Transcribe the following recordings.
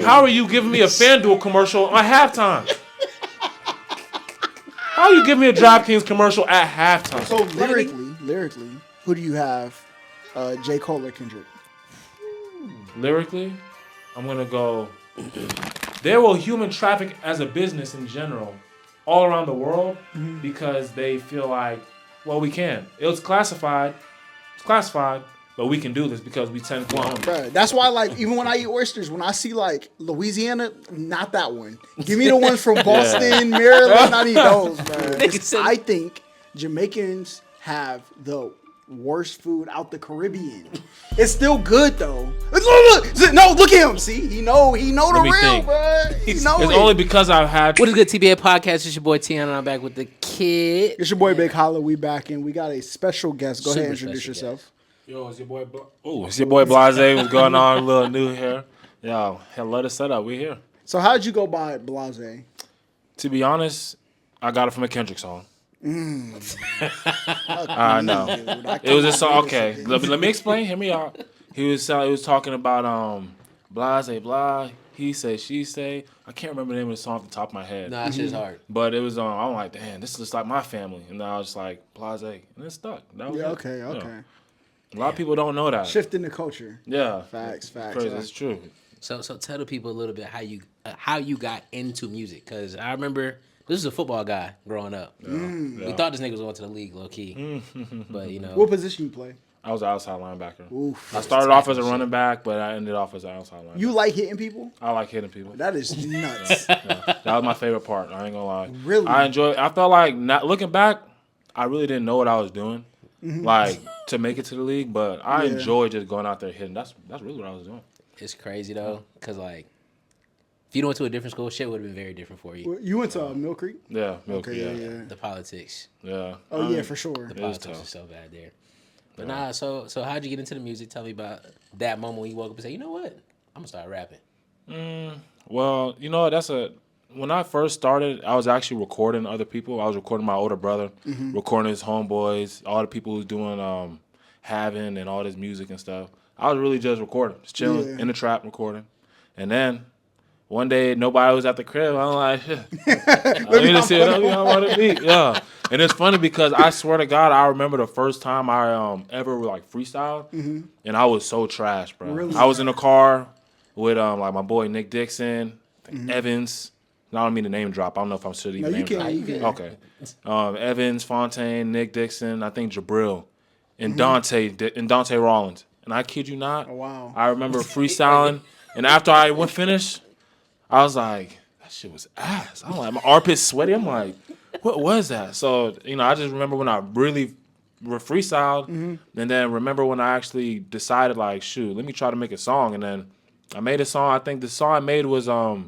How are you giving me a FanDuel commercial at halftime? How are you giving me a DraftKings commercial at halftime? So lyrically, who do you have? J. Cole or Kendrick? Lyrically, I'm gonna go. There will human traffic as a business in general, all around the world, because they feel like, well, we can. It's classified, but we can do this because we 10 clones. Bruh, that's why, like, even when I eat oysters, when I see like Louisiana, not that one. Give me the ones from Boston, Maryland. I need those, bro. I think Jamaicans have the worst food out the Caribbean. It's still good though. Look at him. See, he know the real, bro. He know it's it. only because I've had. What is good, TPA podcast? It's your boy Tiana, and I'm back with the kid. It's your boy Big Holla. We back and we got a special guest. Go ahead and introduce yourself. Yo, it's your boy. It's your boy Blase. What's going on? A little new here. Yo, let us set up. We here. So how'd you go by Blase? To be honest, I got it from a Kendrick song. I know. It was a song. Okay, let me explain. Hear me out. He was talking about Blase blah. He say, she say. I can't remember the name of the song off the top of my head. Nah, that shit's hard. But it was I'm like, damn, this is just like my family. And I was just like, Blase, and it stuck. That was it. Okay. Yeah. A lot of people don't know that. Shifting the culture. Yeah. Facts. Crazy. It's true. So tell the people a little bit how you got into music, because I remember this was a football guy growing up. We thought this nigga was going to the league low key, but you know. What position you play? I was an outside linebacker. Oof. I started off as a running back, but I ended off as an outside linebacker. You like hitting people? I like hitting people. That is nuts. That was my favorite part. I ain't gonna lie. Really? I felt like looking back, I really didn't know what I was doing, like to make it to the league. But I enjoyed just going out there hitting. That's really what I was doing. It's crazy though, because like if you went to a different school, shit would have been very different for you. You went to Mill Creek? Yeah, Milky. Okay, yeah. The politics. Yeah. Oh yeah, for sure. The politics is so bad there. But nah, so how'd you get into the music? Tell me about that moment when you woke up and say, you know what, I'm gonna start rapping. Well, you know, when I first started, I was actually recording other people. I was recording my older brother, recording his homeboys, all the people who's doing having and all this music and stuff. I was really just recording, just chilling in the trap recording. And then one day nobody was at the crib. I'm like, I need to see it. I want to beat. Yeah. And it's funny because I swear to God, I remember the first time I ever like freestyled, and I was so trash, bro. Really? I was in a car with like my boy Nick Dixon, Evans. I don't mean to name drop. I don't know if I'm should even name drop. You can. Okay. Evans, Fontaine, Nick Dixon, I think Jabril, and Dante Rollins. And I kid you not. Oh, wow. I remember freestyling, and after I finished, I was like, that shit was ass. I'm like, my armpit's sweaty. I'm like, what was that? So, you know, I just remember when I really freestyled, and then remember when I actually decided, like, shoot, let me try to make a song. And then I made a song. I think the song I made was a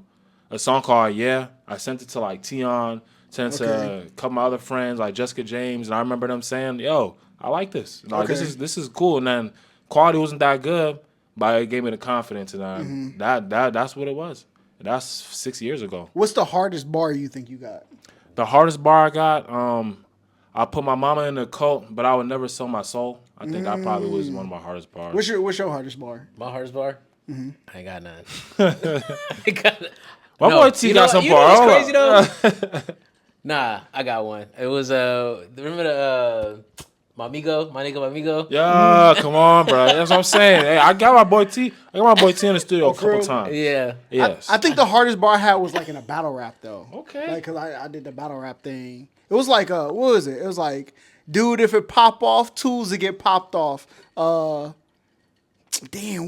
song called Yeah. I sent it to, like, Tion, sent it to a couple of my other friends, like Jessica James, and I remember them saying, yo, I like this. Like, this is cool. And then quality wasn't that good, but it gave me the confidence, and that's what it was. That's 6 years ago. What's the hardest bar you think you got? The hardest bar I got, I put my mama in a cult, but I would never sell my soul. I think that probably was one of my hardest bars. What's your hardest bar? My hardest bar? I ain't got none. My boy T got some bars. What's crazy though? Nah, I got one. It was remember the my amigo. Yeah, come on, bro. That's what I'm saying. Hey, I got my boy T in the studio a couple times. Yeah. Yes. I think the hardest bar I had was like in a battle rap though. Okay. Like, cause I did the battle rap thing. It was like what was it? It was like, dude, if it pop off, tools to get popped off. Damn,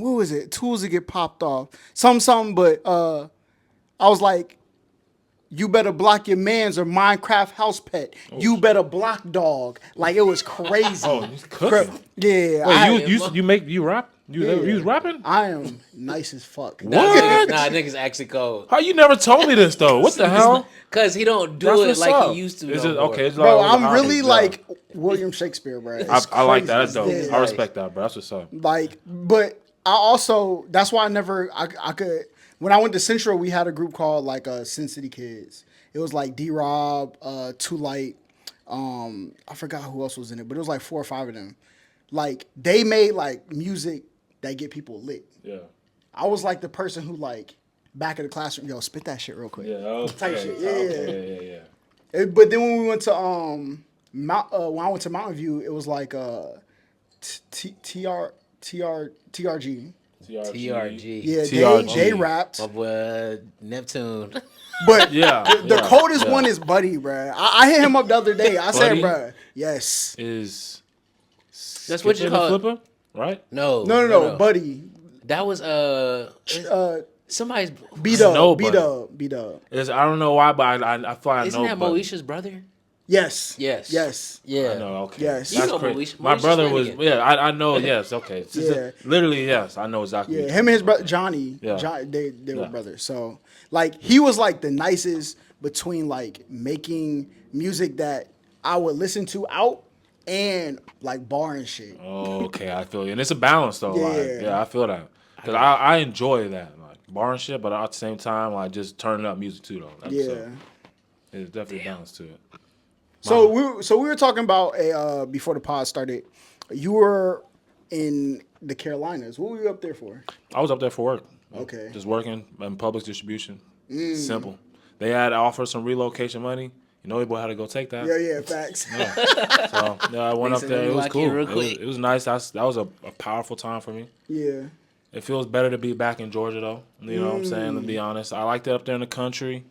what was it? Tools to get popped off. Something, but I was like, you better block your mans or Minecraft house pet. You better block dog. Like, it was crazy. Oh, you cooking. Yeah. Wait, you rap? You was rapping? I am nice as fuck. What? Nah, niggas actually cold. How you never told me this though? What the hell? Cause he don't do That's it what's like up. he used to. Is no it more. okay? It's Bro, like, I'm really yeah. like William Shakespeare, bro. I like that. That's dope. Yeah. I respect that, bro. That's what's up. Like, but I also, that's why I could, when I went to Central, we had a group called like Sin City Kids. It was like D-Rob, Too Light, I forgot who else was in it, but it was like 4 or 5 of them. Like, they made like music that get people lit. Yeah. I was like the person who like back of the classroom. Yo, spit that shit real quick. Yeah, okay. Type shit. Yeah. Okay, yeah. But then when we went to when I went to Mountain View, it was like TRG. TRG. Yeah, TRG. they rapped. My boy Neptune. But Yeah, the yeah, coldest yeah. one is Buddy, bruh. I hit him up the other day. I said, Buddy? bruh, yes. Is That's what you Skipper the call it. Flipper, right? No, Buddy. That was somebody's. No, B Dub. I don't know why, but I feel like I Isn't know. that Buddy. Moesha's brother? Yes. Yes. Yeah. I know, okay. Yes. That's You know crazy. Moesha. My Moesha's brother was, Flanagan. I know, yes, okay. It's just Yeah. literally, yes, I know exactly. Yeah, what him and you're his brother talking Johnny, Yeah. they were Yeah. brothers. So like he was like the nicest between like making music that I would listen to out and like bar and shit. about. Oh, okay, I feel you. And it's a balance, though. Yeah. Yeah, I feel that. Because I enjoy that, like, bar and shit, but at the same time, like, just turning up music, too, though. Yeah. There's definitely a balance to it. So we were talking about before the pod started. You were in the Carolinas. What were you up there for? I was up there for work. Okay. Just working in public distribution. Simple. They had offered some relocation money. You know, your boy had to go take that. Yeah, facts. So yeah, I went up They there. said It was lock in cool. real quick. It was nice. That was a powerful time for me. Yeah. It feels better to be back in Georgia though. You know what I'm saying? To be honest, I liked it up there in the country,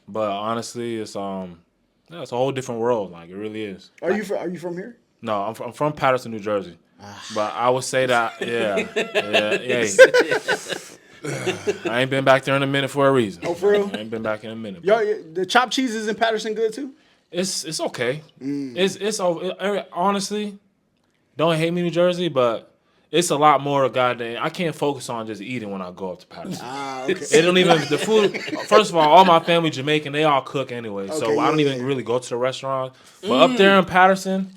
but honestly, it's it's a whole different world. Like it really is. Are you from here? No, I'm from Patterson, New Jersey. But I would say that I ain't been back there in a minute for a reason. Oh, for real? I ain't been back in a minute. Yo, the chopped cheeses in Patterson good too? It's okay. Honestly, don't hate me, New Jersey, but it's a lot more goddamn. I can't focus on just eating when I go up to Patterson. Okay. It don't even the food. First of all my family Jamaican, they all cook anyway, so Okay, I don't yeah. even really go to the restaurant. But up there in Patterson,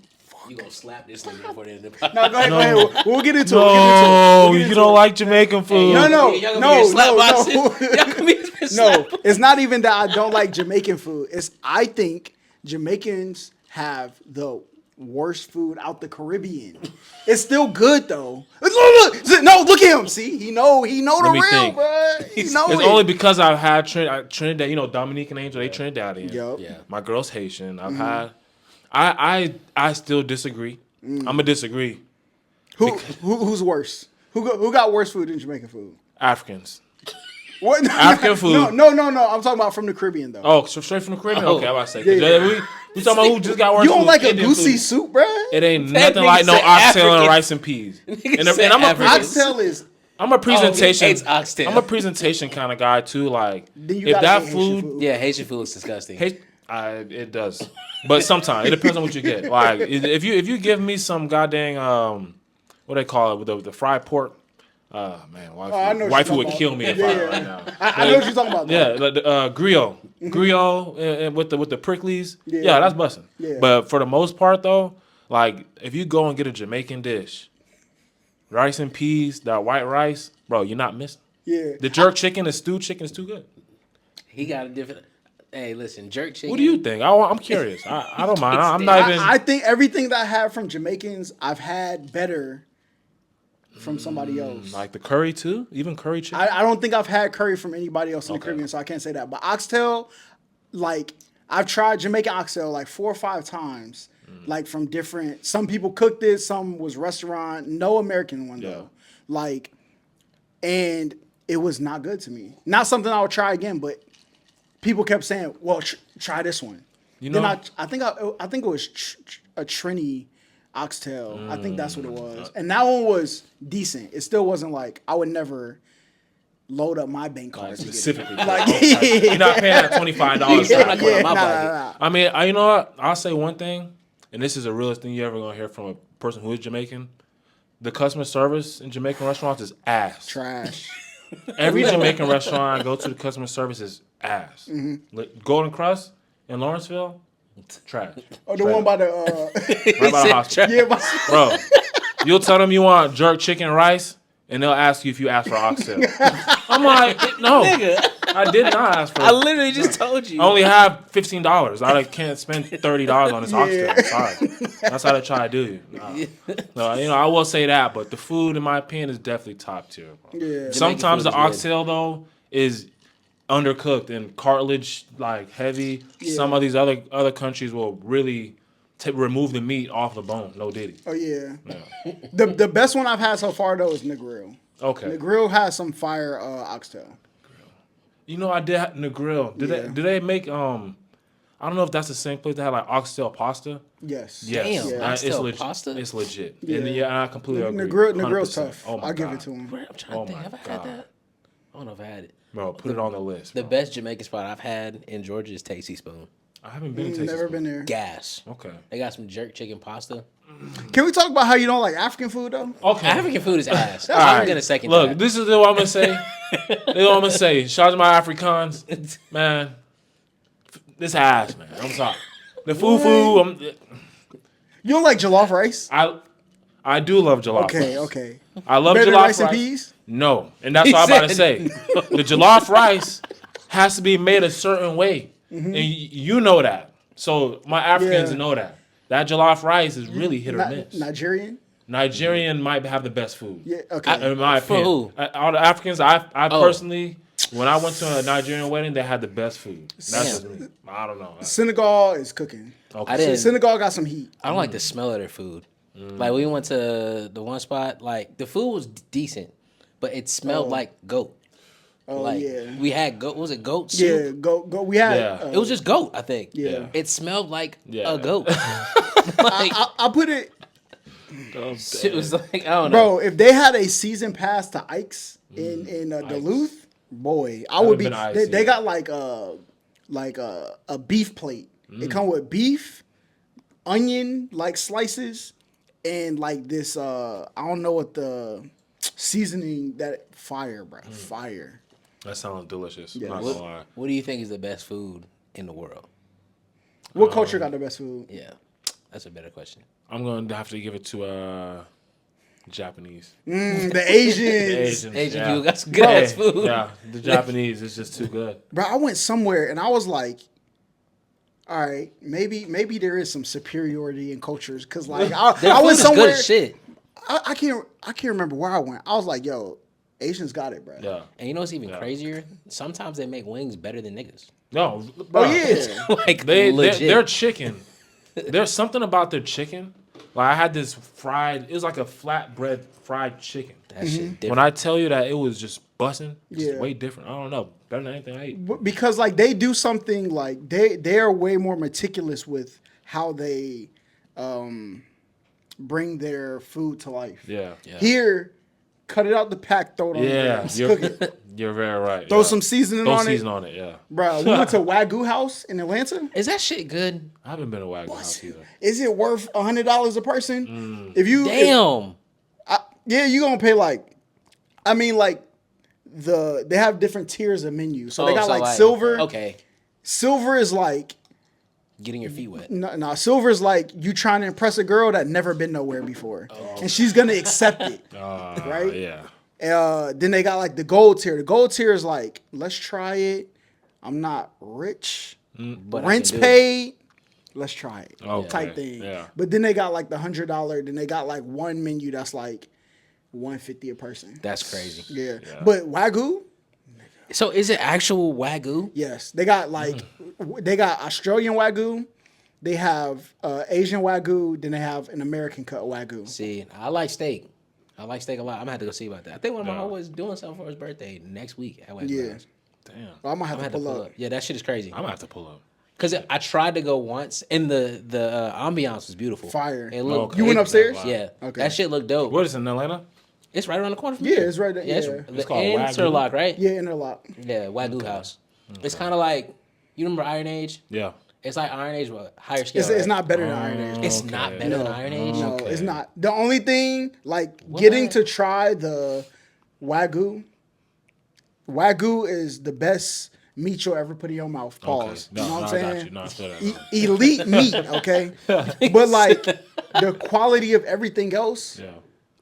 You gonna slap this nigga before the end of the podcast. No, go ahead. We'll get into it. no, We'll get into you it. don't like Jamaican food. No, Y'all gonna be slap boxing. no. Y'all gonna be No, it's not even that I don't like Jamaican food. It's I think Jamaicans have the worst food out the Caribbean. It's still good though. Look at him. See, he know the me real, think. bro. He know It's it. only because I've had Trinidad, you know, Dominican Angel, they Trinidadian. Yup. Yeah. My girl's Haitian. I've had. I still disagree. I'm gonna disagree. Who's worse? Who got worse food than Jamaican food? Africans. What? African food. No. I'm talking about from the Caribbean though. Oh, so straight from the Caribbean? Oh. Okay, I'm about to say. Yeah. We talking about who just got worse You don't food. like a Indian goosey food. soup, bro? It ain't That nothing nigga like no said oxtail and African. rice and peas. And said I'm a African. Oxtail is. I'm a presentation. he hates oxtail. I'm a presentation kind of guy too. Like Then you if gotta that hate Haitian food, Yeah, Haitian food is disgusting. it does. But sometimes it depends on what you get. Like if you give me some goddamn what they call it with the fried pork. Man, I know what wife you're would talking kill about. me if Yeah. I right now. I know what you're talking about. Yeah, Though. the griot and with the pricklies. Yeah. Yeah, that's busting. Yeah. But for the most part though, like if you go and get a Jamaican dish, rice and peas, that white rice, bro, you're not missing. Yeah. The jerk chicken, the stewed chicken is too good. He got a different. Hey, listen, jerk chicken. What do you think? I'm curious. I don't mind. I'm not even. I think everything that I have from Jamaicans, I've had better from somebody else. Like the curry too, even curry chicken. I don't think I've had curry from anybody else in the Okay. Caribbean, so I can't say that. But oxtail, like I've tried Jamaican oxtail like 4 or 5 times, like from different. Some people cooked it, some was restaurant. No American one though. Like, and it was not good to me. Not something I would try again, but people kept saying, "Well, try this one." You know, Then I think it was a Trini oxtail. I think that's what it was, and that one was decent. It still wasn't like I would never load up my bank card to get it. specifically. Like, You're not paying that $25. Yeah, I'm not going yeah, to my nah, pocket. nah, nah. I mean, you know what? I'll say one thing, and this is the realest thing you're ever gonna hear from a person who is Jamaican. The customer service in Jamaican restaurants is ass. Trash. Every Jamaican restaurant I go to, the customer service is ass. Mm-hmm. Like Golden Crust in Lawrenceville, trash. Oh, the one by the Right by the hospital. yeah, Bro, you'll tell them you want jerk chicken rice, and they'll ask you if you ask for oxtail. I'm like, no, I did not ask for I literally just told you. I only have $15. I can't spend $30 on this oxtail. Sorry, that's how they try to do you. No, you know I will say that, but the food, in my opinion, is definitely top tier. Bro. yeah. Sometimes food the is good. oxtail though is undercooked and cartilage like heavy. Some of these other countries will really remove the meat off the bone. No diddy. Oh yeah. The best one I've had so far though is Negril. Okay. Negril has some fire oxtail. You know, I did Negril. Do they make I don't know if that's the same place that had like oxtail pasta. Yes. Damn, Yeah. oxtail it's pasta? It's legit. Yeah. And I completely agree. Negril's 100%. tough. Oh my I'll give God. it to him. I'm trying to think. Have I had that? I don't know if I had it. Bro, put it on the list. The Bro. best Jamaican spot I've had in Georgia is Tasty Spoon. I haven't been to Texas. Never been there. Gas. Okay. They got some jerk chicken pasta. Can we talk about how you don't like African food though? Okay. African food is ass. All I'm right. gonna second Look, that. this is what I'm gonna say. This is what I'm gonna say. Shout out to my Afrikaans, man. This ass, man. I'm sorry. The fufu. You don't like jollof rice? I do love jollof. Okay, rice. okay. I love Better than jollof rice rice. and peas? No, and that's what I'm about to say. The jollof rice has to be made a certain way, and you know that. So my Africans Yeah. know that. That jollof rice is really hit or miss. Nigerian? Nigerian might have the best food. Yeah, okay. In my For opinion. who? All the Africans, I personally, when I went to a Nigerian wedding, they had the best food. That's just me. I don't know. Senegal is cooking. Okay. I didn't. Senegal got some heat. I don't like the smell of their food. Like we went to the one spot. Like the food was decent, but it smelled like goat. Oh Like yeah. we had goat. Was it goat soup? Yeah, go. We had. Yeah. It was just goat. I think. Yeah. It smelled like Yeah. a goat. Like I put it, it was like I don't know. bro. If they had a season pass to Ike's in Duluth, boy, I would be. been to Ike's, They yeah. got like a beef plate. It come with beef, onion like slices, and like this. I don't know what the seasoning that fire, bro. Fire. That sounds delicious. Yeah. Not gonna lie. What do you think is the best food in the world? What culture got the best food? Yeah, that's a better question. I'm going to have to give it to Japanese. The Asians. Asians. Asian yeah. people got some good ass food. Yeah, the Japanese is just too good. Bro, I went somewhere and I was like, all right, maybe there is some superiority in cultures because like Their I food went is somewhere. good as shit. I can't remember where I went. I was like, yo, Asians got it, bro. Yeah. And you know what's even crazier? Sometimes they make wings better than niggas. No, Oh bro, yeah. Like Their legit. chicken. There's something about their chicken. Like I had this fried. It was like a flatbread fried chicken. That shit different. When I tell you that it was just busting, it's Yeah. way different. I don't know. Better than anything I eat. Because like they do something like they are way more meticulous with how they bring their food to life. Yeah. Here, cut it out the pack, throw it on the Yeah. grill, cook it. You're very right. Throw yeah. some seasoning Throw on season it. on it, yeah. Bro, we went to Wagyu House in Atlanta. Is that shit good? I haven't been to Wagyu House either. Is it worth $100 a person? If you Damn. yeah, you gonna pay like, I mean like they have different tiers of menu. So they got like silver. Okay. Silver is like Getting your feet wet. no, silver is like you trying to impress a girl that never been nowhere before, and she's gonna accept it, right? Yeah. Then they got like the gold tier. The gold tier is like, let's try it. I'm not rich. But I Rent's can do it. paid. Let's try it. Okay, Type thing. yeah. But then they got like the $100. Then they got like one menu that's like $150 a person. That's crazy. Yeah. But Wagyu, So is it actual Wagyu? yes. They got like they got Australian Wagyu. They have Asian Wagyu. Then they have an American cut Wagyu. See, I like steak. I like steak a lot. I'm gonna have to go see about that. I think one of my Yeah. homeboys is doing something for his birthday next week at Wagyu Yeah. House. Damn. I'm gonna I'm have gonna to have to pull pull up. up. Yeah, that shit is crazy. I'm gonna have to pull up. Cause I tried to go once, and the ambiance was beautiful. Fire. It looked. Okay. You went upstairs? Yeah. Okay. That shit looked dope. What is it, in Atlanta? It's right around the corner from Yeah, here. it's right there. Yeah, it's, Yeah. the called Wagyu? Interlock, right? Yeah, interlock. Yeah, Wagyu House. It's kind of like, you remember Iron Age? Yeah. It's like Iron Age, but higher scale. It's right? not better than Iron Age. It's Okay. not better than Iron Age. No, Okay. it's not. The only thing, like, getting What? to try the Wagyu. Wagyu is the best meat you'll ever put in your mouth. Pause. Okay. No, you know what no, I'm I got saying? you. No, I feel that. Elite meat, okay? But, like, the quality of everything else, Yeah.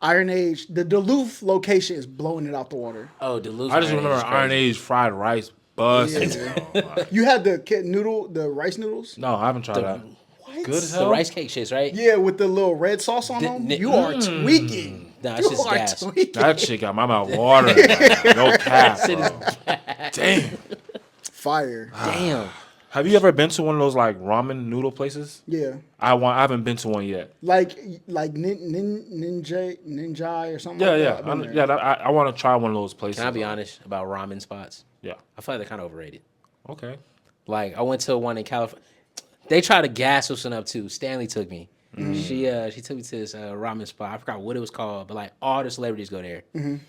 Iron Age, the Duluth location is blowing it out the water. Oh, Duluth. I just Iron Age remember is Iron crazy. Age fried rice busting. Yeah. bro. Like, You had the rice noodles? no, I haven't tried that. What? Good as The hell. rice cake shits, right? Yeah, with the little red sauce on them. You are tweaking. Nah, it's You just are gas. tweaking. That shit got my mouth watering. Like, no cap, Shit is bro. Damn. Fire. Damn. Have you ever been to one of those like ramen noodle places? Yeah. I haven't been to one yet. Like ninja or something Yeah, like yeah, that. I've been there. yeah. I want to try one of those places. Can I be honest about ramen spots? Yeah. I feel like they're kind of overrated. Okay. Like I went to one in California. They tried to gas us up too. Stanley took me. She took me to this ramen spot. I forgot what it was called, but like all the celebrities go there. And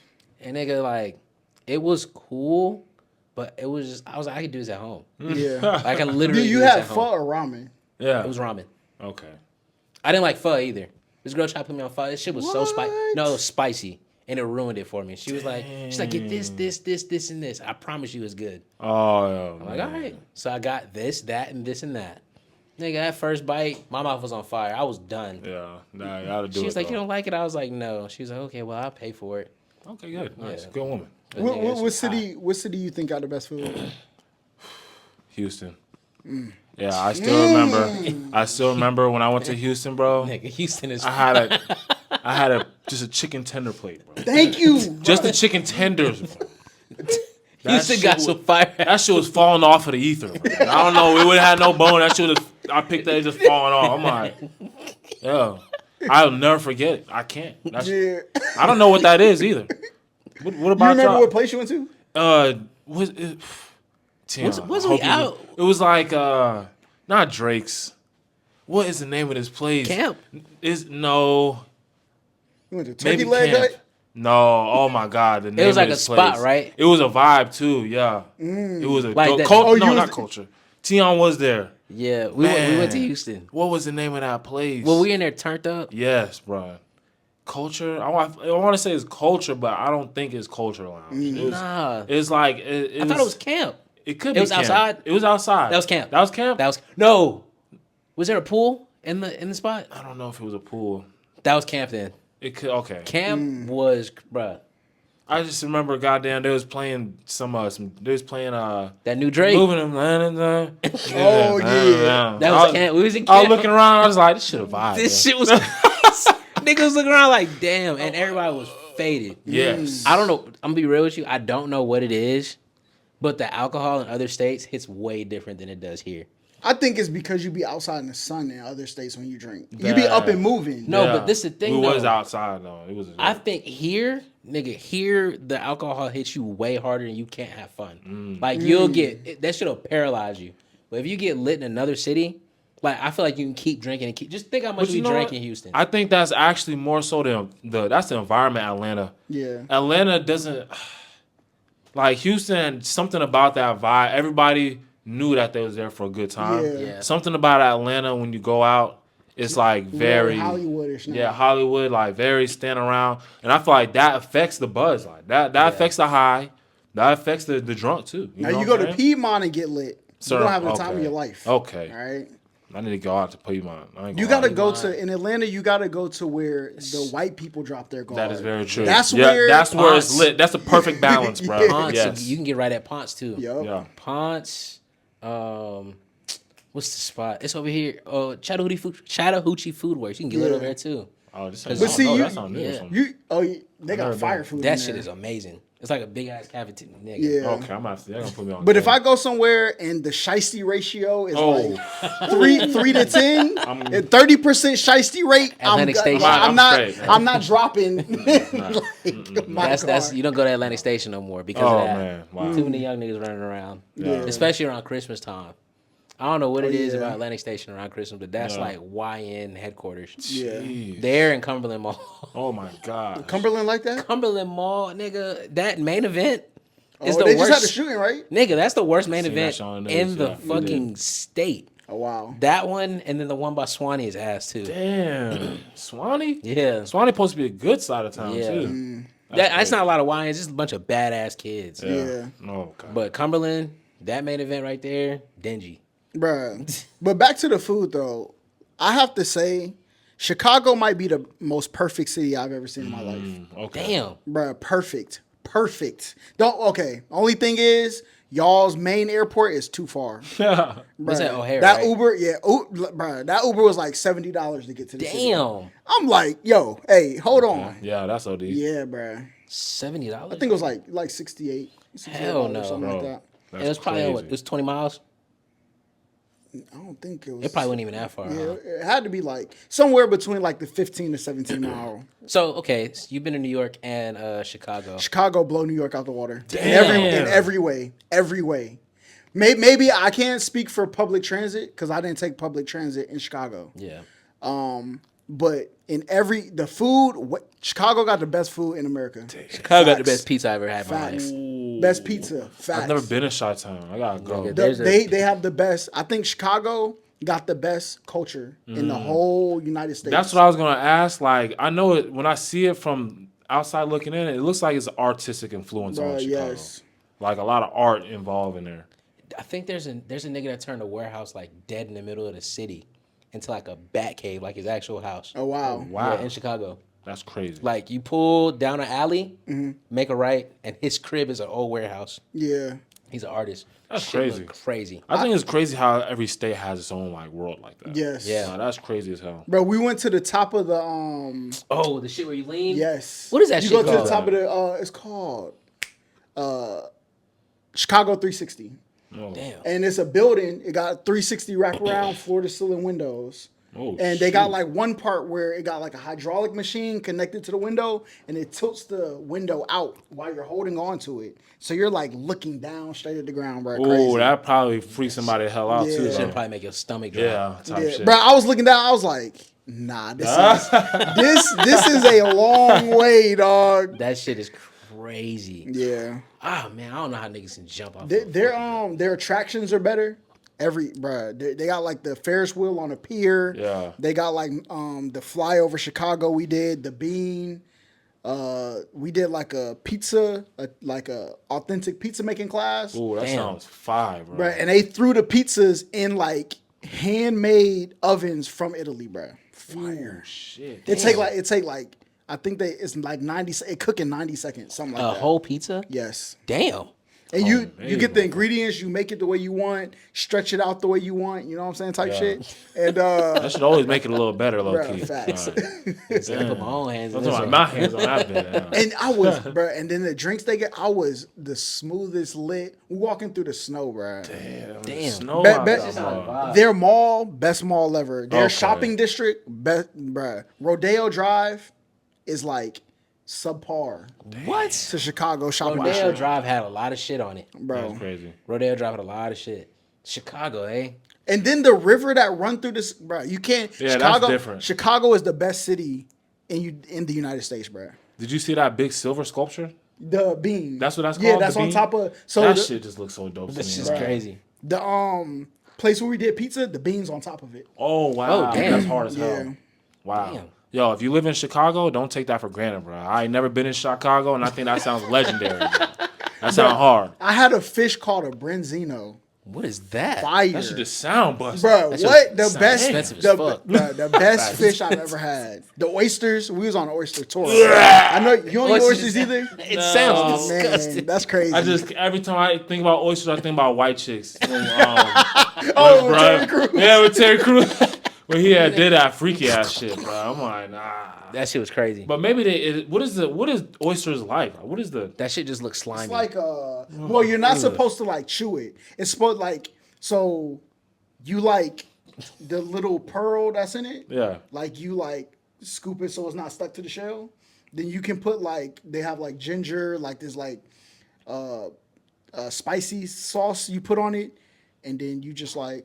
nigga, like it was cool, but it was just I was like I could do this at home. Yeah. Like I can Do literally. you do this have at pho home. or ramen? Yeah. It was ramen. Okay. I didn't like pho either. This girl tried to put me on pho. This shit was so spicy. What? No, it was spicy. And it ruined it for me. She's like, get this, and this. I promise you it's good. Oh, yeah. I'm like, all right. So I got this, that, and this and that. Nigga, that first bite, my mouth was on fire. I was done. Yeah. Nah, you gotta do it. She was like, though. you don't like it? I was like, no. She was like, okay, well, I'll pay for it. Okay, good. Nice. Yeah. Good woman. But nigga, this What was city? hot. What city you think got the best food? Houston. Yeah, I still remember. I still remember when I went to Houston, bro. Nigga, Houston is I had just a chicken tender plate, bro. Thank you. Just the chicken tenders, bro. Houston shit got was- some fire. That shit was falling off of the ether. Bro. I don't know. We would have had no bone. That shit was. I picked that, it just falling off. I'm like, yo, I'll never forget it. I can't. Yeah. I don't know what that is either. What You about remember y'all? what place you went to? Was it? Tim, Wasn't I we hope out? It was like not Drake's. What is the name of this place? Camp. Is no. You went to Turkey Maybe Leg Camp. Hut? No, oh my God, the name was of like a this spot, place. right? It was a vibe too, yeah. It was a Like that- Oh, you no, was- not culture. Tion was there. Yeah, we went to Man. Houston. What was the name of that place? Well, we in there turned up. Yes, bro. Culture. I want to say it's culture, but I don't think it's culture lounge. It was, Nah. It's like I thought it was camp. It could It be. was camp. outside? It was outside. That was camp. That was camp. That was no. Was there a pool in the spot? I don't know if it was a pool. That was camp then. It could. Okay. Camp was, bruh. I just remember, goddamn, they was playing they was playing That new Drake. moving them. Oh, yeah. That was camp. We was in I was camp. looking around. I was like, this shit a vibe. This man. shit was. Niggas was looking around like, damn, and everybody was faded. Yes. I don't know. I'm gonna be real with you. I don't know what it is, but the alcohol in other states hits way different than it does here. I think it's because you be outside in the sun in other states when you drink. You be up and moving. No, Yeah. but this is the thing. We was though. outside though. It was. I think here, nigga, here the alcohol hits you way harder and you can't have fun. Like you'll get that shit'll paralyze you. But if you get lit in another city, like I feel like you can keep drinking and keep. Just think how much But we you know drank what? in Houston. I think that's actually more so that's the environment Atlanta. Yeah. Atlanta doesn't like Houston. Something about that vibe. Everybody knew that they was there for a good time. Yeah. Yeah. Something about Atlanta when you go out, it's like very Hollywoodish now. Yeah, Hollywood, like very stand around, and I feel like that affects the buzz. Like that affects the high. That affects the drunk too. Now know you what go I'm to saying? Piedmont and get lit. Sir, You don't have the time okay. of your life. Okay, All right. I need to go out to Piedmont. I ain't You gonna gotta lie. go to in Atlanta. You gotta go to where the white people drop their guard. That is very true. That's yeah, where that's where it's Ponce- lit. That's the perfect balance, bro. Yeah. Ponce, Yes. you can get right at Ponce too. Yup. Yeah. Ponce, what's the spot? It's over here. Chattahoochee Food Works. You can get lit Yeah. over there too. Oh, this But ain't, see, no, you- that's not new. yeah. or something. They got heard fire that. food. That in shit there. is amazing. It's like a big ass cafeteria. Nigga. Yeah. Okay, I'm they're gonna put me on. But if game. I go somewhere and the shiesty ratio is Oh. like 3 to 10, and 30% shiesty rate, Atlantic Station. I'm straight. I'm not dropping. my That's car. you don't go to Atlantic Station no more because Oh of that. man, wow. Too many young niggas running around, Yeah. especially around Christmas time. I don't know what it is yeah. about Atlantic Station around Christmas, but that's Yeah. like YN headquarters. Yeah. Jeez. There in Cumberland Mall. Oh my god. Cumberland like that? Cumberland Mall, nigga, that main event is Oh, the they worst. just had the shooting, right? Nigga, that's the worst main Seen that event shit on the in news, the yeah. fucking state. Oh wow. That one and then the one by Swanee is ass too. Damn. Swanee? Yeah. Swanee supposed to be a good side of town Yeah. too. That's not a lot of YNs, it's just a bunch of badass kids. Yeah. Oh god. But Cumberland, that main event right there, dingy. Bruh. But back to the food though. I have to say, Chicago might be the most perfect city I've ever seen in my life. Okay. Damn. Bruh, perfect. Only thing is, y'all's main airport is too far. What's that, O'Hare, That right? Uber, yeah, bruh, that Uber was like $70 to get to the city. Damn. I'm like, yo, hey, hold on. Yeah, that's OD. Yeah, bruh. $70? I think it was like 68. Hell no. Something like Bro. that. It was probably crazy. what? It was 20 miles. I don't think it was. It probably wasn't even that far. Yeah, Huh? it had to be like somewhere between like the 15 to 17 mile. So okay, so you've been to New York and Chicago. Chicago blow New York out the water. Damn. In every way. Maybe I can't speak for public transit because I didn't take public transit in Chicago. Yeah. But in the food, Chicago got the best food in America. Chicago got the Facts. best pizza I ever had in my Facts. life. Best pizza. Facts. I've never been to Chi-Town. I gotta go. Nigga, They have the best. I think Chicago got the best culture in the whole United States. That's what I was gonna ask. Like, I know it when I see it from outside looking in. It looks like it's an artistic influence on Chicago. Yes. Like a lot of art involved in there. I think there's a nigga that turned a warehouse like dead in the middle of the city into like a bat cave, like his actual house. Oh wow. Wow, Yeah, in Chicago. that's crazy. Like you pull down an alley, make a right, and his crib is an old warehouse. Yeah. He's an artist. That's Shit crazy. look crazy. I think it's crazy how every state has its own like world like that. Yes. Yeah. Nah, that's crazy as hell. Bro, we went to the top of the Oh, the shit where you lean. yes. What is that you shit go to the called? top of the it's called Chicago 360. Oh. Damn. And it's a building. It got 360 wraparound floor to ceiling windows. Oh, And they got shoot. like one part where it got like a hydraulic machine connected to the window, and it tilts the window out while you're holding on to it. So you're like looking down straight at the ground, bro. Oh, Crazy. that probably freaks somebody the hell out Yeah. too. Shit Bro. probably make your stomach drop. Yeah, type Yeah, shit. bro. I was looking down. I was like, nah, this is a long way, dog. That shit is crazy. Yeah, Ah man, I don't know how niggas can jump off. their attractions are better. They got like the Ferris wheel on a pier. Yeah. They got like the flyover Chicago. We did the Bean. We did like a pizza, like a authentic pizza making class. Ooh, that Damn. sounds fire, bro. Bruh, and they threw the pizzas in like handmade ovens from Italy, bro. Fire. Shit. It take like I think it's like 90. It cook in 90 seconds, something like A that. whole pizza? Yes. Damn. And you man, get the bro. ingredients, you make it the way you want, stretch it out the way you want, you know what I'm saying, type Yeah. shit. And That should always make it a little better, low Bruh, key. facts. I put my own hands in I'm this talking one. about my hands on that bit. Yeah. and I was, bro, and then the drinks they get, I was the smoothest lit. We walking through the snow, bro. Damn. Snow Bet- out bet- there, Just how bro. it vibe. Their mall, best mall ever. Their Okay. shopping district, best, bruh. Rodeo Drive is like subpar What? to Chicago shopping Rodeo district, Drive had a lot of shit on it. bro. That's crazy. Rodeo Drive had a lot of shit. Chicago, eh? And then the river that run through this, bro. You can't. Yeah, that's Chicago, different. Chicago is the best city in the United States, bro. Did you see that big silver sculpture? The Bean. That's what that's Yeah, called? that's The on Bean? top of. So That the, shit just looks so dope. to This me, shit's bro. crazy. the place where we did pizza, the beans on top of it. Oh wow, Oh, damn. that's hard as Yeah. hell. Wow. Damn. Yo, if you live in Chicago, don't take that for granted, bro. I ain't never been in Chicago, and I think that sounds legendary. Bro. That sounds hard. I had a fish called a Brenzino. What is that? Fire. That should just sound busted. Bro, That what shit the sounds best, expensive as the, fuck. bruh, the best fish I've ever had. The oysters. We was on an oyster tour. I know you don't eat oysters either. It sounds Oh, disgusting. man, that's crazy. I just every time I think about oysters, I think about white chicks. oh, Bro, Terry Crews. yeah, with Terry Crews. When he had did that freaky ass shit, bro. I'm like, nah. That shit was crazy. But maybe what is oysters like? What is the That shit just looks slimy. It's like well, you're not supposed to like chew it. It's supposed like so you like the little pearl that's in it. yeah? Like you like scoop it so it's not stuck to the shell. Then you can put like they have like ginger, like this like spicy sauce you put on it, and then you just like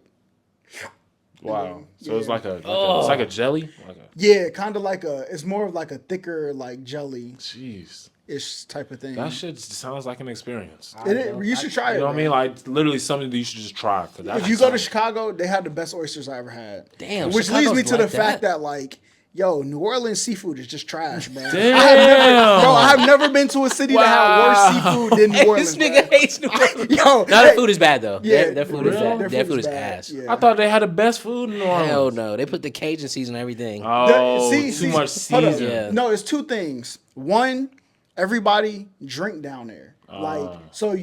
Wow. So it's Yeah. like it's like a jelly. Like a, yeah, kind of like it's more of like a thicker like jelly jeez, ish type of thing. that shit sounds like an experience. You should try it. You know what I bro. mean? Like literally something that you should just try. 'Cause that If you go to sounds- Chicago, they have the best oysters I ever had. Damn, Which leads me Chicago's to the like fact that. that like, yo, New Orleans seafood is just trash, man. Damn. I have never been to a city that had worse seafood than New Orleans. this nigga man. hates New Orleans. Yo, No, their food is bad though. Yeah, Their food is real? bad. Their Their food is bad, ass. yeah. I thought they had the best food in New Orleans. Hell no, they put the Cajun season and everything. Oh, See, too much hold up. season. Yeah. No, it's two things. One, everybody drink down there. Like, so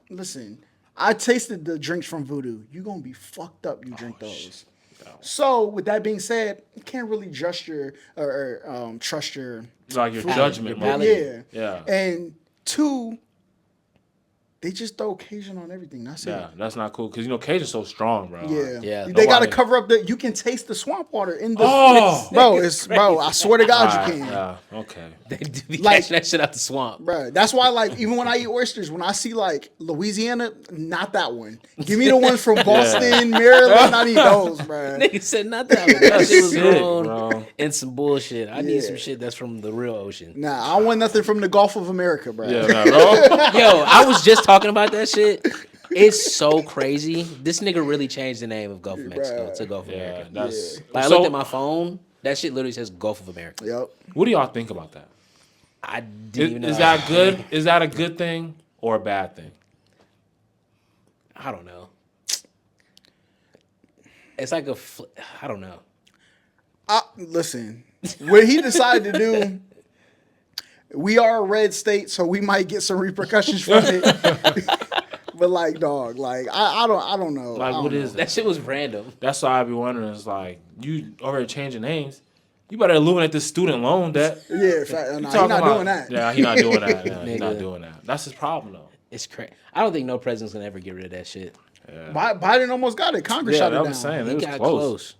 listen, I tasted the drinks from Voodoo. You gonna be fucked up. You drink those. So with that being said, you can't really trust your trust your Like your food. judgment, Your man. palate. Yeah. Yeah. And two, They just throw Cajun on everything. That's it. Yeah, that's not cool because Cajun's so strong, bro. Yeah, Yeah. They got to Nobody- cover up the. You can taste the swamp water in the. Oh! bro. I swear to God, you can. Yeah, okay. They do be Like- catching that shit out the swamp. Bro, that's why, like, even when I eat oysters, when I see, like, Louisiana, not that one. Give me the ones from Boston, Maryland. I need those, bro. Nigga said not that one. That shit was sick, grown bro. in some bullshit. I need Yeah. some shit that's from the real ocean. Nah, I don't want nothing from the Gulf of America, bro. Yeah, nah, bro. Yo, I was just talking about that shit. It's so crazy. This nigga really changed the name of Gulf of Mexico to Gulf of Yeah, America. that's. Like, I So, looked at my phone. That shit literally says Gulf of America. Yep. what do y'all think about that? I didn't even know. Is that good? Is that a good thing or a bad thing? I don't know. It's like I don't know. Listen, what he decided to do, we are a red state, so we might get some repercussions from it. But like, dog, like I don't know. Like, what is That that? shit was random. That's why I be wondering. It's like you already changing names. You better illuminate this student loan debt. Yeah, nah, he's Talking not about- doing that. Yeah, he's not doing that. Yeah, he's not Nigga. doing that. That's his problem though. It's crazy. I don't think no president's gonna ever get rid of that shit. Biden almost got it. Congress Yeah, shut it that down. was saying He it was got close.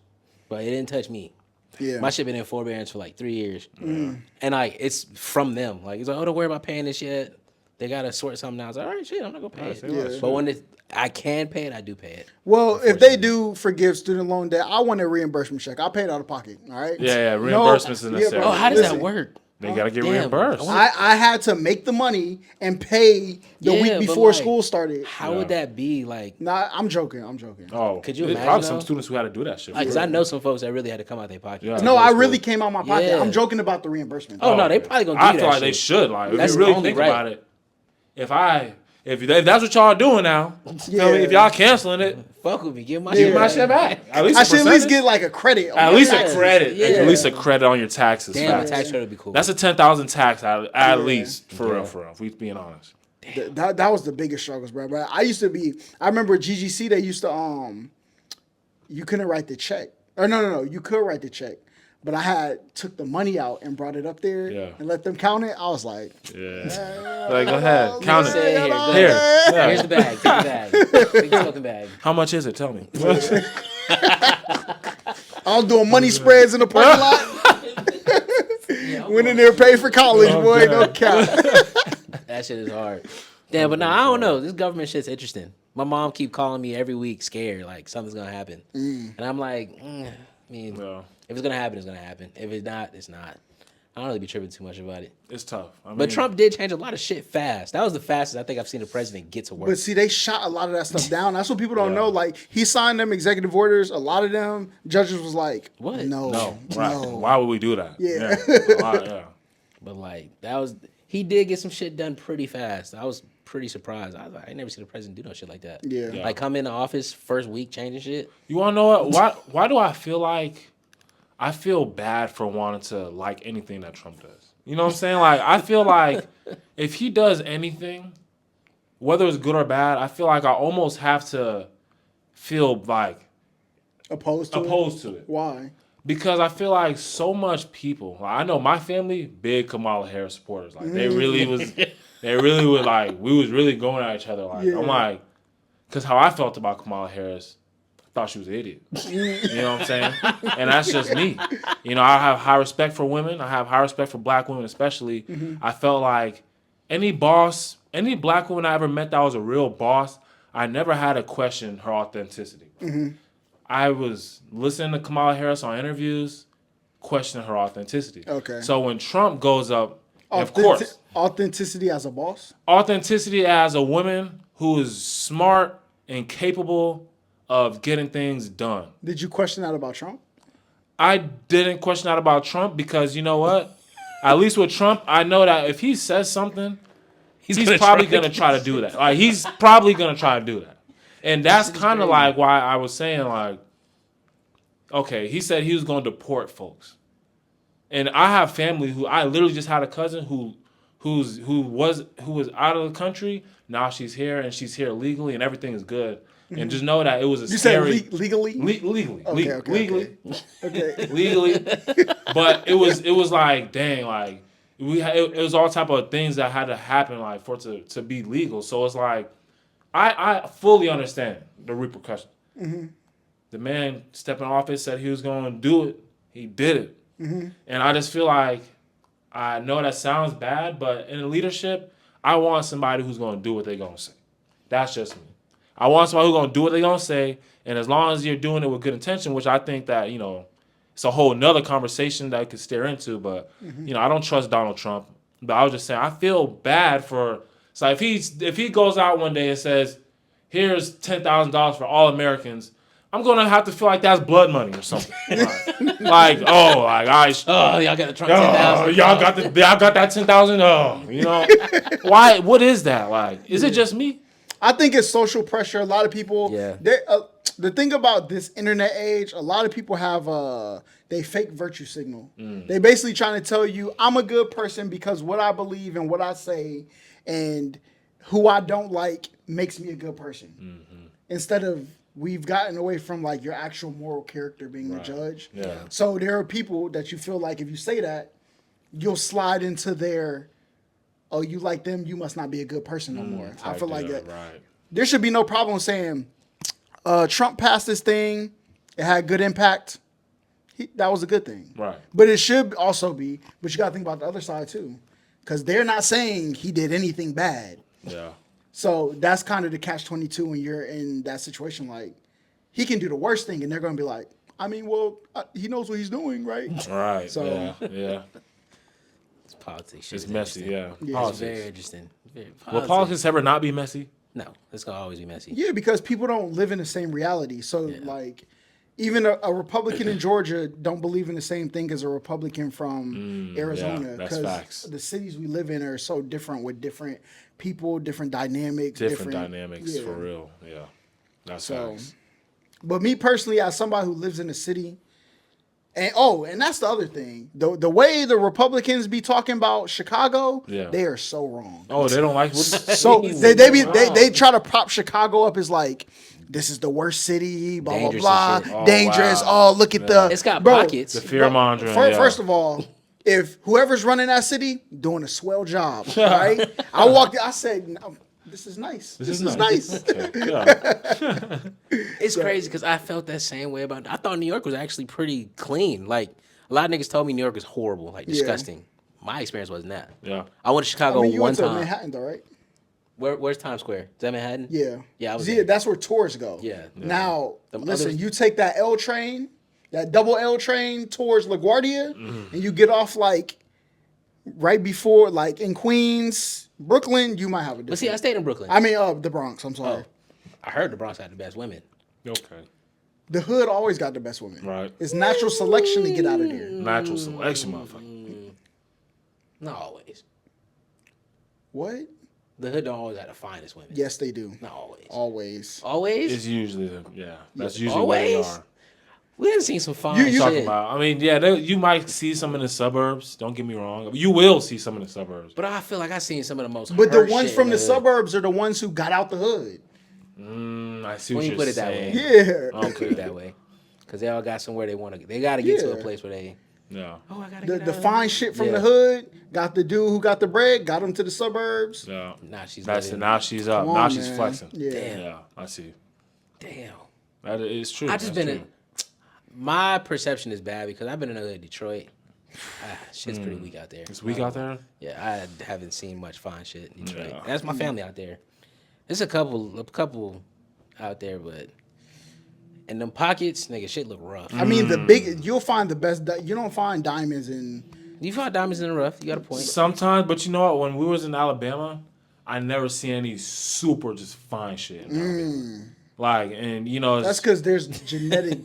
but it didn't touch me. Yeah. My shit been in forbearance for like 3 years, and like it's from them. Like it's like, oh, don't worry about paying this yet. They gotta sort something out. I was like, all right, shit, I'm not gonna pay it. Yeah. But when I can pay it, I do pay it. Well, if they do forgive student loan debt, I want a reimbursement check. I'll pay it out of pocket. All right. Yeah, reimbursements is necessary. Oh, how does listen, that work? They gotta get Damn. reimbursed. I had to make the money and pay the Yeah, week but, before like, school started. How would that be? Like, Nah, I'm joking. I'm joking. Oh, Could you there's imagine, probably some though? students who had to do that shit. because I know some folks that really had to come out their pocket. Yeah. No, that's I really cool. came out my pocket. Yeah. I'm joking about the reimbursement. Oh no, they probably gonna do I that feel like shit. they should. Like, That's if you really only think right. about it, if that's what y'all doing now, feel me? If y'all canceling it, Fuck with me, give my give shit my back. shit back. At least I a should at least percentage. get like a credit. on At my least a taxes. credit. Yeah. At least a credit on your taxes. Damn, facts. the tax credit would be cool. That's a 10,000 tax at least for real. If we being honest. That was the biggest struggles, bro. But I used to be. I remember GGC. They used to you couldn't write the check. Or no. You could write the check, but I took the money out and brought it up there and let them count it. I was like, Yeah. Like, go ahead, count Say it. here, go Here. ahead. Yeah. Here's the bag. Take the bag. Take the fucking bag. How much is it? Tell me. I was doing money spreads in the parking lot. Went in there, paid for college, boy. No cap. That shit is hard. Damn, but nah, I don't know. This government shit's interesting. My mom keep calling me every week, scared, like something's gonna happen, and I'm like, I mean, No. if it's gonna happen, it's gonna happen. If it's not, it's not. I don't really be tripping too much about it. It's tough. I mean, But Trump did change a lot of shit fast. That was the fastest I think I've seen a president get to work. But see, they shot a lot of that stuff down. That's what people don't Yeah. know. Like, he signed them executive orders. A lot of them judges was like, What? no. Right. Why would we do that? Yeah. Yeah. But like he did get some shit done pretty fast. I was pretty surprised. I was like, I ain't never seen a president do no shit like that. Yeah. Yeah. Like come into office first week changing shit. You want to know what? Why do I feel like I feel bad for wanting to like anything that Trump does? You know what I'm saying? Like, I feel like if he does anything, whether it's good or bad, I feel like I almost have to feel like opposed to it. Why? because I feel like so much people. Like, I know my family, big Kamala Harris supporters. Like they really was like we was really going at each other. Like Yeah. I'm like, because how I felt about Kamala Harris. Thought she was an idiot. You know what I'm saying? And that's just me. You know, I have high respect for women. I have high respect for black women especially. I felt like any black woman I ever met that was a real boss, I never had to question her authenticity. I was listening to Kamala Harris on interviews, questioning her authenticity. Okay. So when Trump goes up, of course, Authenticity as a boss? authenticity as a woman who is smart and capable of getting things done. Did you question that about Trump? I didn't question that about Trump because you know what? At least with Trump, I know that if he says something, he's probably going to try to do that. Like he's probably going to try to do that. And that's kind of like why I was saying like, okay, he said he was going to deport folks. And I have family who I literally just had a cousin who was out of the country. Now she's here and she's here legally and everything is good. And just know that it was a You scary... said legally? Legally. Okay. Legally. Okay. Legally. But it was like, dang, like, it was all type of things that had to happen like for it to be legal. So it's like I fully understand the repercussions. Mm-hmm. The man stepped in office, said he was going to do it. He did it. Mm-hmm. And I just feel like, I know that sounds bad, but in leadership, I want somebody who's going to do what they're going to say. That's just me. I want somebody who's going to do what they're going to say. And as long as you're doing it with good intention, which I think that, it's a whole nother conversation that I could steer into. But, I don't trust Donald Trump. But I was just saying, I feel bad for, so if he goes out one day and says, here's $10,000 for all Americans, I'm gonna have to feel like that's blood money or something. Like, y'all got the Trump 10,000. Y'all got that 10,000. Why? What is that? Like, is it just me? I think it's social pressure. A lot of people. Yeah. The thing about this internet age, a lot of people have they fake virtue signal. They basically trying to tell you, I'm a good person because what I believe and what I say, and who I don't like makes me a good person. Instead of, we've gotten away from like your actual moral character being the judge. Yeah. So there are people that you feel like if you say that, you'll slide into their, oh, you like them, you must not be a good person no more. I feel like that. Right. There should be no problem saying, Trump passed this thing, it had good impact. That was a good thing. Right. But it should also be, but you got to think about the other side too. Because they're not saying he did anything bad. Yeah. So that's kind of the catch-22 when you're in that situation. Like, he can do the worst thing, and they're going to be like, I mean, well, he knows what he's doing, right? Right. So, yeah. It's politics. It's messy, yeah. Yeah. Politics. It's very interesting. Will politics ever not be messy? No, it's gonna always be messy. Yeah, because people don't live in the same reality. So, like, even a Republican in Georgia don't believe in the same thing as a Republican from Arizona. that's facts. The cities we live in are so different with different people, different dynamics. Different dynamics, for real. Yeah. That's facts. But me personally, as somebody who lives in a city, and that's the other thing. The way the Republicans be talking about Chicago, they are so wrong. Oh, they don't like So they try to prop Chicago up as like, this is the worst city, blah, Dangerous blah, and blah. shit. Oh, Dangerous. wow. Oh, look at the... It's got pockets. The fear mongering. First of all, if whoever's running that city, doing a swell job, right? I walked in, I said, no, this is nice. This is nice. It's crazy because I felt that same way about. I thought New York was actually pretty clean. Like, a lot of niggas told me New York is horrible, like disgusting. My experience wasn't that. Yeah. I went to Chicago you one went to time. Manhattan, though, right? Where's Times Square? Is that Manhattan? Yeah. Yeah, I was See, there. that's where tours go. Yeah. Now, listen, others- you take that L train, that double L train towards LaGuardia, and you get off like right before, like in Queens, Brooklyn, you might have a different. But see, I stayed in Brooklyn. I mean, the Bronx. I'm sorry. I heard the Bronx had the best women. Okay. The hood always got the best women. Right. It's natural selection to get out of there. Natural selection, motherfucker. Not always. What? The hood don't always have the finest women. Yes, they do. Not always. Always. Always? It's usually, that's usually where they Always? are. We haven't seen some fine You shit. Talking about, I mean, you might see some in the suburbs. Don't get me wrong. You will see some in the suburbs. But I feel like I've seen some of the most But the hurt ones shit from in the hood. suburbs are the ones who got out the hood. I see When what you you're put it that saying. way. Yeah. Put it that way. Because they all got somewhere they want to. They got to get to a Yeah. place where they. Yeah. Oh, I gotta The get the out. fine shit from Yeah. the hood got the dude who got the bread, got him to the suburbs. Yeah. Nah, she's That's living- now she's up. Come Now on, she's man. flexing. Yeah. Damn. Yeah, I see. Damn. That is true. I just That's been true. my perception is bad because I've been in the hood, Detroit. Shit's pretty weak out there. It's weak out there. Yeah, I haven't seen much fine shit in Detroit. Yeah. That's my family out there. There's a couple out there, but in them pockets, nigga, shit look rough. I mean, you'll find the best. You don't find diamonds in. You find diamonds in the rough. You got a point. Sometimes, but you know what? When we was in Alabama, I never see any super just fine shit. In Alabama. Like, and you know, That's because there's genetic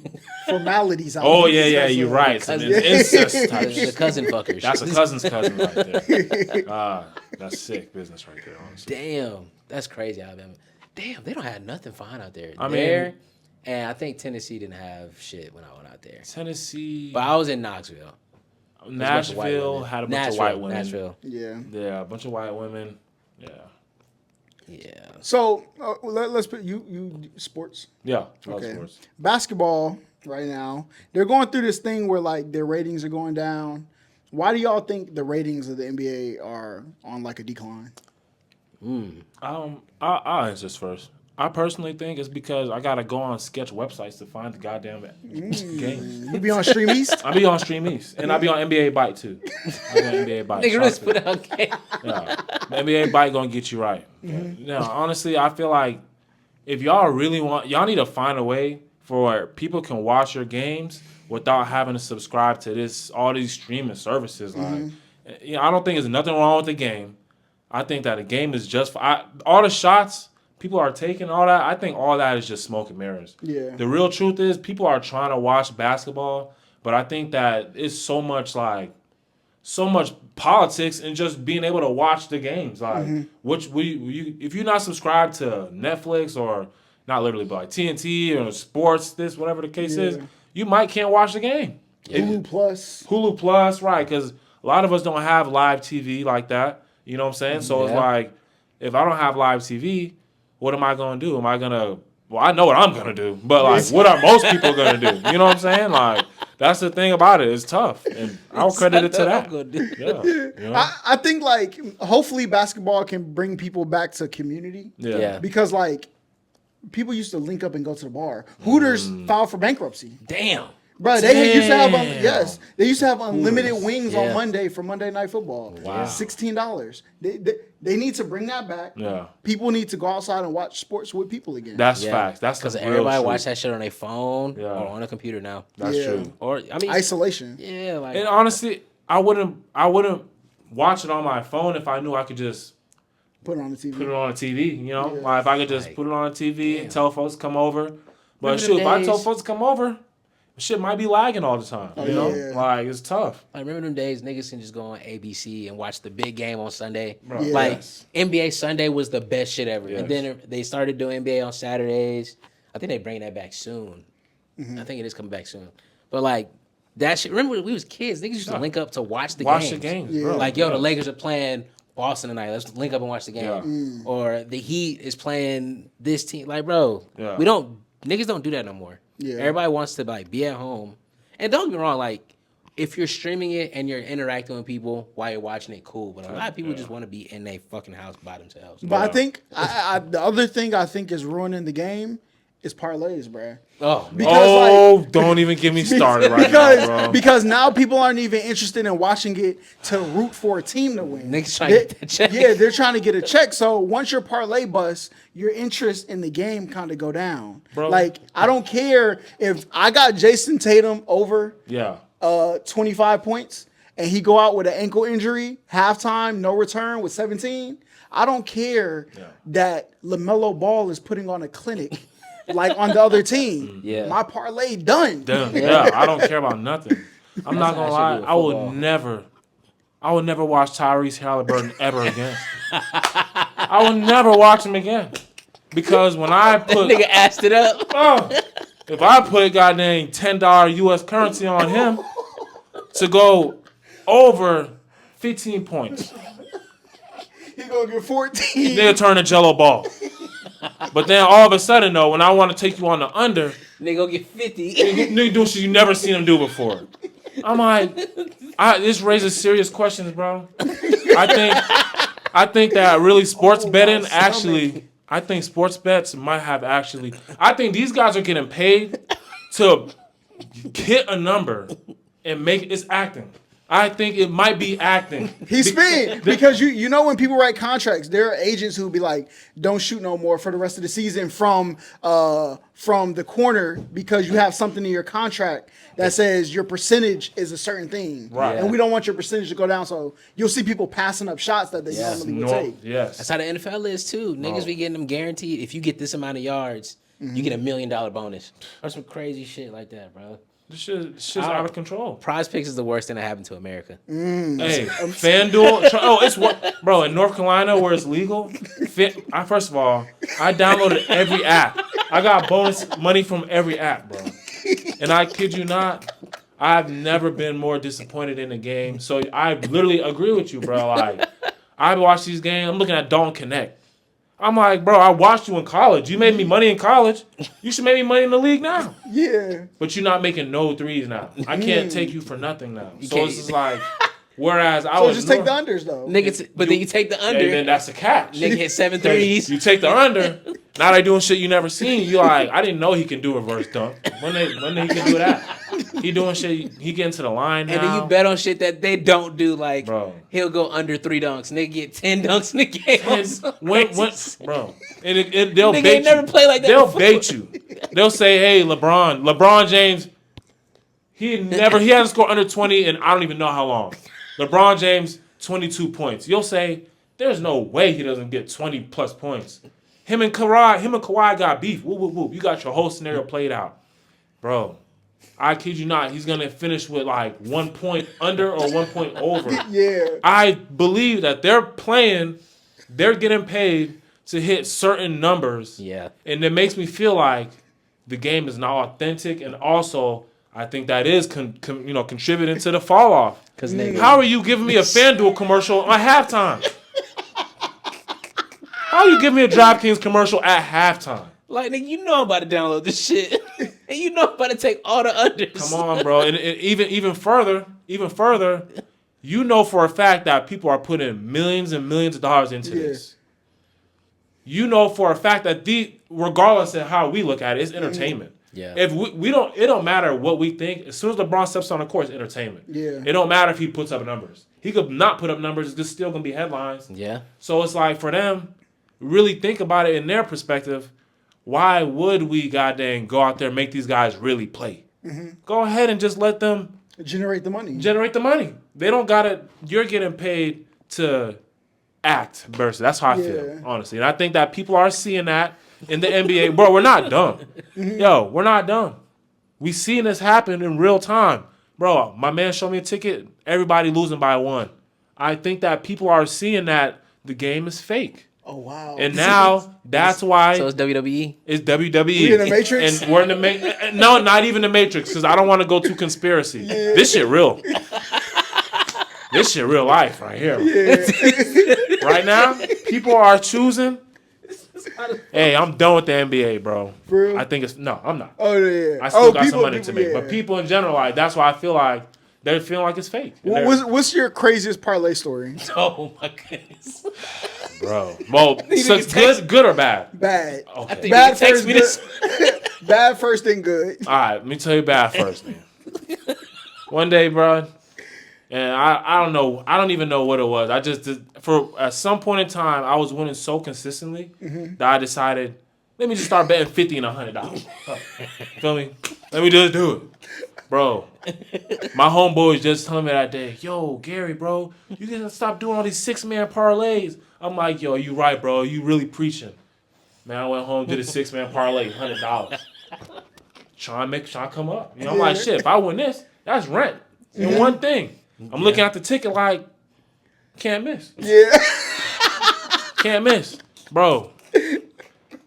formalities out oh there. yeah, you're right. Some Cousin- incest type The shit. cousin fuckers. That's a cousin's cousin right there. That's sick business right there. Honestly. Damn, that's crazy, Alabama. Damn, they don't have nothing fine out there. I There, mean- and I think Tennessee didn't have shit when I went out there. Tennessee, But I was in Knoxville. There's a bunch of white Nashville women. had a bunch of white women. Nashville. Yeah. Yeah, a bunch of white women. Yeah, Yeah. So let's put you sports. yeah. I love Okay. sports. Basketball right now, they're going through this thing where like their ratings are going down. Why do y'all think the ratings of the NBA are on like a decline? I'll answer this first. I personally think it's because I gotta go on sketch websites to find the goddamn games. You be on Stream East? I be on Stream East, and I be on NBA Byte too. I be on NBA Byte. Nigga just put out game. Yeah, the NBA Byte gonna get you right. Now, honestly, I feel like if y'all really want, y'all need to find a way for people can watch your games without having to subscribe to all these streaming services. Like, I don't think there's nothing wrong with the game. I think that a game is just all the shots people are taking, all that. I think all that is just smoke and mirrors. Yeah. The real truth is people are trying to watch basketball, but I think that it's so much politics and just being able to watch the games. Like, if you're not subscribed to Netflix or not literally, but like TNT or sports, whatever the case is, you can't watch the game. Hulu Plus, right? Because a lot of us don't have live TV like that. You know what I'm saying? So it's like, if I don't have live TV, what am I gonna do? Am I gonna? Well, I know what I'm gonna do, but like, what are most people gonna do? You know what I'm saying? Like, that's the thing about it. It's tough, and I'll credit it to that. Yeah, you know? I think like hopefully basketball can bring people back to community. Yeah. Because like people used to link up and go to the bar. Hooters filed for bankruptcy. Damn. Bro, they used to have they used to have unlimited wings on Monday for Monday Night Football. Wow. $16. They need to bring that back. Yeah. People need to go outside and watch sports with people again. That's facts. That's because the real everybody truth. watch that shit on their phone or on a computer now. That's true. Or I mean, isolation. Yeah, like And honestly, I wouldn't watch it on my phone if I knew I could just put it on the TV. put it on the TV. You know, like if I could just put it on the TV and tell folks to come over. But Remember shoot, the if I days- told folks to come over, shit might be lagging all the time. You know, like it's tough. I remember them days niggas can just go on ABC and watch the big game on Sunday. Bro, Yeah. Like yes. NBA Sunday was the best shit ever. Yes. And then they started doing NBA on Saturdays. I think they bring that back soon. I think it is coming back soon. But like that shit. Remember when we was kids? Niggas used to link up to watch the Watch games. the games, Yeah. bro. Like, yo, the Lakers are playing Boston tonight. Let's link up and watch the game. Yeah. Or the Heat is playing this team. Like, bro, Yeah. niggas don't do that no more. Yeah. Everybody wants to like be at home. And don't get me wrong, like if you're streaming it and you're interacting with people while you're watching it, cool. But a lot of people just want to be in their fucking house by themselves. But I think the other thing I think is ruining the game is parlays, bruh. Oh, Because Don't even get me started right now, bro. because now people aren't even interested in watching it to root for a team to win. Niggas trying to get that check. Yeah, they're trying to get a check. So once your parlay busts, your interest in the game kind of go down. Bro. Like I don't care if I got Jason Tatum over Yeah. 25 points and he go out with an ankle injury, halftime, no return with 17. I don't care that LaMelo Ball is putting on a clinic like on the other team. Yeah. My parlay done. Yeah, I don't care about nothing. I'm not gonna how I lie. should do with I football. would never watch Tyrese Halliburton ever again. I would never watch him again. Because when I put nigga asked it up. if I put goddamn $10 US currency on him to go over 15 points, He gonna get 14. they'll turn a jello ball. But then all of a sudden though, when I want to take you on the under, Nigga go get 50. nigga do shit you never seen him do before. I'm like, this raises serious questions, bro. I think that really sports betting actually. I think sports bets might have actually. I think these guys are getting paid to hit a number and make it's acting. I think it might be acting. He's spinning because you know when people write contracts, there are agents who be like, "Don't shoot no more for the rest of the season from the corner because you have something in your contract that says your percentage is a certain thing, Right. And we don't want your percentage to go down." So you'll see people passing up shots that they normally would take. Yes. That's how the NFL is too. Niggas be getting them guaranteed. If you get this amount of yards, you get $1 million bonus or some crazy shit like that, bro. This shit's out of control. Prize Picks is the worst thing that happened to America. Hey, FanDuel. It's what, bro. In North Carolina, where it's legal. First of all, I downloaded every app. I got bonus money from every app, bro. And I kid you not, I've never been more disappointed in a game. So I literally agree with you, bro. Like, I watch these games. I'm looking at Dalton Connect. I'm like, bro, I watched you in college. You made me money in college. You should make me money in the league now. Yeah, But you're not making no threes now. I can't take you for nothing now. So can't. it's just like, Whereas I So was just take the unders though. Niggas, but then you take the under. Yeah, then that's a catch. Nigga hit 7 threes. You take the under. Now they doing shit you never seen. You like, I didn't know he can do a reverse dunk. When he can do that? He doing shit. He getting to the line now. And then you bet on shit that they don't do. Like, Bro. he'll go under 3 dunks. Nigga get 10 dunks in the game. Bro, they'll Nigga bait ain't never you. played like that They'll before. bait you. They'll say, "Hey, LeBron James, he hasn't scored under 20 in I don't even know how long. LeBron James, 22 points. You'll say, there's no way he doesn't get 20 plus points. Him and Kawhi got beef. Whoop, whoop, whoop. You got your whole scenario played out. Bro, I kid you not, he's going to finish with like 1 point under or 1 point over. Yeah. I believe that they're getting paid to hit certain numbers. Yeah. And it makes me feel like the game is not authentic, and also I think that is contributing to the fall off. Cause nigga, How are you giving me a FanDuel commercial at halftime? How are you giving me a DraftKings commercial at halftime? like nigga, you know I'm about to download this shit, and you know I'm about to take all the unders. Come on, bro. And even further, you know for a fact that people are putting millions and millions of dollars into this. You know for a fact that regardless of how we look at it, it's entertainment. Yeah. If we don't, it don't matter what we think. As soon as LeBron steps on the court, it's entertainment. Yeah. It don't matter if he puts up numbers. He could not put up numbers. It's just still gonna be headlines. Yeah. So it's like for them, really think about it in their perspective. Why would we goddamn go out there and make these guys really play? Mm-hmm. Go ahead and just let them Generate the money. They don't gotta. You're getting paid to act versus. That's how I feel, honestly. And I think that people are seeing that in the NBA. Bro, we're not dumb. Yo, we're not dumb. We seeing this happen in real time. Bro, my man showed me a ticket. Everybody losing by 1. I think that people are seeing that the game is fake. Oh, wow. And now that's why So it's WWE. it's WWE. We in the Matrix? And we're in the Matrix. No, not even the Matrix, because I don't want to go too conspiracy. This shit real. This shit real life right here. Right now, people are choosing. Hey, I'm done with the NBA, bro. For real? I think it's no, I'm not. Oh, yeah. I still got some money to make, yeah. but people in general, like that's why I feel like they're feeling like it's fake. And What's your craziest parlay story? Oh my goodness. bro? Well, text- good or bad? Bad. Okay. think Bad you text first, me good. this. Bad first, then good. All right, let me tell you bad first, man. One day, bro, and I don't know, I don't even know what it was. I just at some point in time, I was winning so consistently that I decided, let me just start betting $50 and $100. Feel me? Let me just do it, bro. My homeboy was just telling me that day, yo, Gary, bro, you gotta stop doing all these 6-man parlays. I'm like, yo, you right, bro. You really preaching. Man, I went home, did a 6-man parlay, $100. Trying to come up. You know, I'm like, shit, if I win this, that's rent. And one thing. I'm looking at the ticket like, can't miss. Yeah. Can't miss. Bro,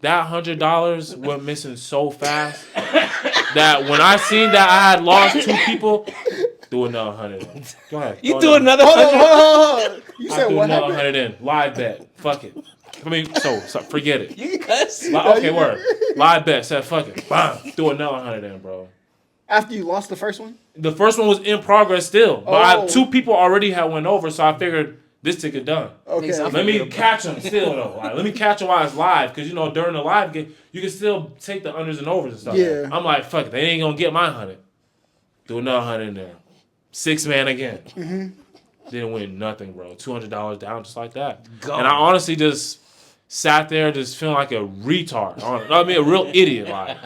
that $100 went missing so fast that when I seen that I had lost 2 people, do another 100. Go ahead. You do another Hold on, 100. hold on. You I said threw what another happened? 100 in. Live bet. Fuck it. I mean, so forget it. You can cuss. Okay, word. Live bet. Said fuck it. Bam. Threw another 100 in, bro. After you lost the first one? The first one was in progress still. But Oh. 2 people already had went over, so I figured this ticket done. Okay. Niggas, Let me catch them still, though. Like, let me catch them while it's live. Because, you know, during the live game, you can still take the unders and overs and stuff. Yeah. I'm like, fuck it. They ain't going to get my 100. Do another 100 in there. 6-man again. Mm-hmm. Didn't win nothing, bro. $200 down just like that. Go. And I honestly just sat there just feeling like a retard. I mean, a real idiot. Like,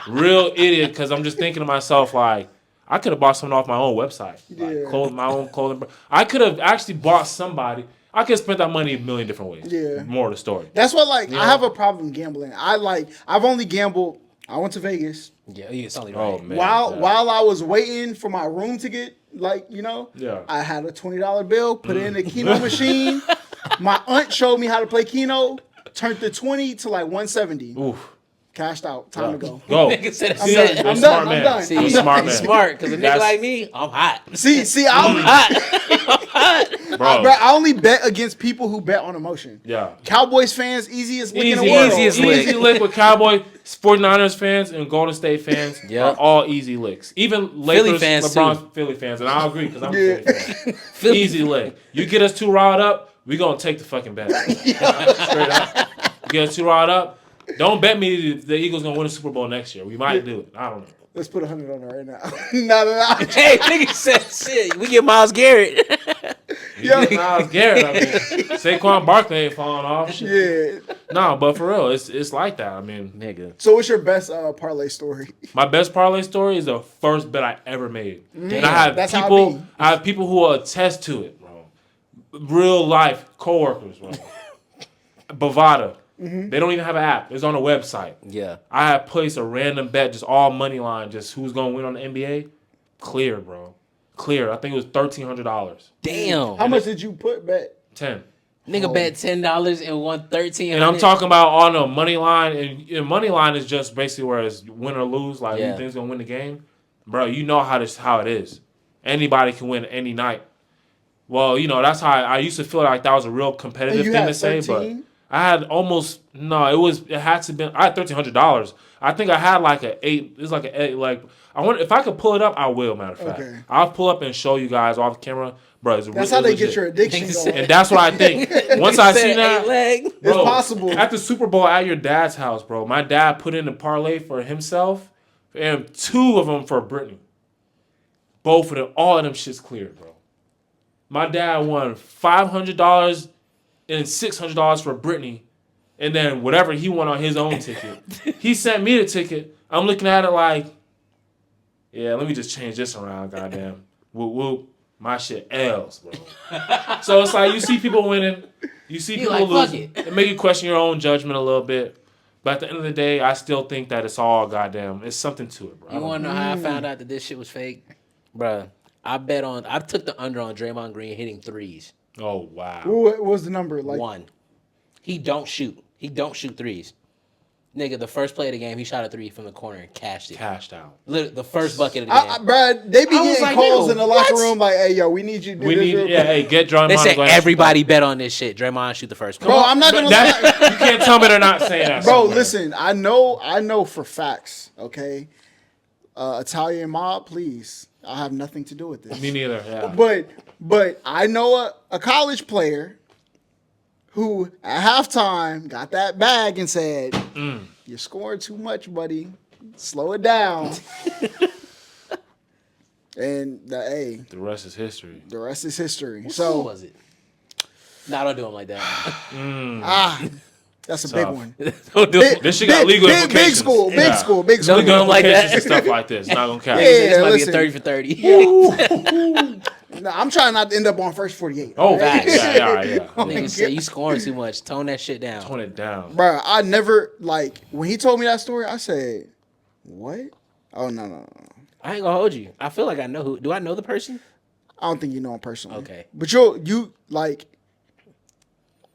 real idiot. Because I'm just thinking to myself, like, I could have bought something off my own website. Like, my own clothing. I could have actually bought somebody. I could have spent that money a million different ways. Yeah. More of the story. That's what, like, I have a problem gambling. I've only gambled. I went to Vegas. Yeah, you solid Oh, right. man. While I was waiting for my room to get, like, you know, Yeah. I had a $20 bill, put it in the Keno machine. My aunt showed me how to play Keno, turned the 20 to like 170. Oof. Cashed out. Time to go. Go. Nigga said I'm See, done. You're a I'm smart done. I'm man. done. See, You're a he's smart man. smart because a nigga That's- like me, I'm hot. See, I'm hot. Bro. Bro, I only bet against people who bet on emotion. Yeah. Cowboys fans, easiest lick in the Easy, world. easy lick with Cowboy, 49ers fans, and Golden State fans Yep. are all easy licks. Even Lakers, fans, LeBron's too. Philly fans, and I'll agree because I'm Yeah. a Philly fan. Easy lick. You get us too riled up, we gonna take the fucking bet. Straight up. You get us too riled up. Don't bet me the Eagles gonna win the Super Bowl next year. We might do it. I don't know. Let's put 100 on it right now. No. Hey, nigga said shit. We get Myles Garrett. Yo. Myles Garrett. I mean, Saquon Barkley ain't falling off. Shit. Yeah. No, but for real, it's like that. I mean, Nigga. So what's your best parlay story? my best parlay story is the first bet I ever made. And I have That's how it be. people who will attest to it, bro. Real life coworkers, bro. Bovada. They don't even have an app. It's on a website. Yeah. I have placed a random bet, just all money line, just who's gonna win on the NBA. Clear, bro. Clear. I think it was $1,300. Damn. How much did you put bet? 10. Nigga bet $10 and won $1,300. And I'm talking about on the money line, and money line is just basically where it's win or lose. Like Yeah. who thinks gonna win the game, bro. You know how it is. Anybody can win any night. Well, you know that's how I used to feel like that was a real competitive And you thing had to say, 13? but I had almost it had to been I had $1,300. I think I had like an 8. It's like an 8. Like I want if I could pull it up, I will. Matter of fact, Okay. I'll pull up and show you guys off camera, bro. That's how they get your addiction Nigga going. said- And that's what I think. Once I see that, leg. It's possible. at the Super Bowl at your dad's house, bro. My dad put in a parlay for himself and 2 of them for Brittany. Both of them, all of them shits cleared, bro. My dad won $500 and $600 for Brittany, and then whatever he won on his own ticket. He sent me the ticket. I'm looking at it like, yeah, let me just change this around, goddamn. Whoop whoop. My shit L's, bro. So it's like you see people winning, you see people like, fuck losing. it. It make you question your own judgment a little bit. But at the end of the day, I still think that it's all goddamn. It's something to it, bro. You want to know how I found out that this shit was fake? Bruh, I took the under on Draymond Green hitting threes. Oh wow. What was the number? Like 1. He don't shoot threes. Nigga, the first play of the game, he shot a 3 from the corner and cashed it. Cashed out. Literally, the first bucket of the game. Brad, they be I was getting like, calls nigga, in the locker what? room like, "Hey, yo, we need you to do We this need, real yeah, quick." hey, get Draymond. They said to go ahead and everybody bet on this shit. Draymond shoot the first. Bro, I'm not shoot. gonna That- lie. you can't tell me they're not saying that. Bro, somewhere. listen, I know for facts, okay? Italian mob, please. I have nothing to do with this. Me neither. Yeah. But I know a college player who at halftime got that bag and said, "You're scoring too much, buddy. Slow it down." And The rest is history. the rest is history. Who So was it? Nah, don't do him like that. that's a big Tough. one. Don't do him. This shit got legal big implications. school, big Yeah. school, big school. Don't do him like Implications that. and stuff like this. Not gonna count. Yeah. This might listen. be a 30 for 30. No, I'm trying not to end up on first 48. Oh, Facts. yeah. Niggas say you scoring too much. Tone that shit down. Tone it down. Bro, I never when he told me that story, I said, "What? Oh no. I ain't gonna hold you. I feel like I know who. Do I know the person? I don't think you know him personally. Okay. But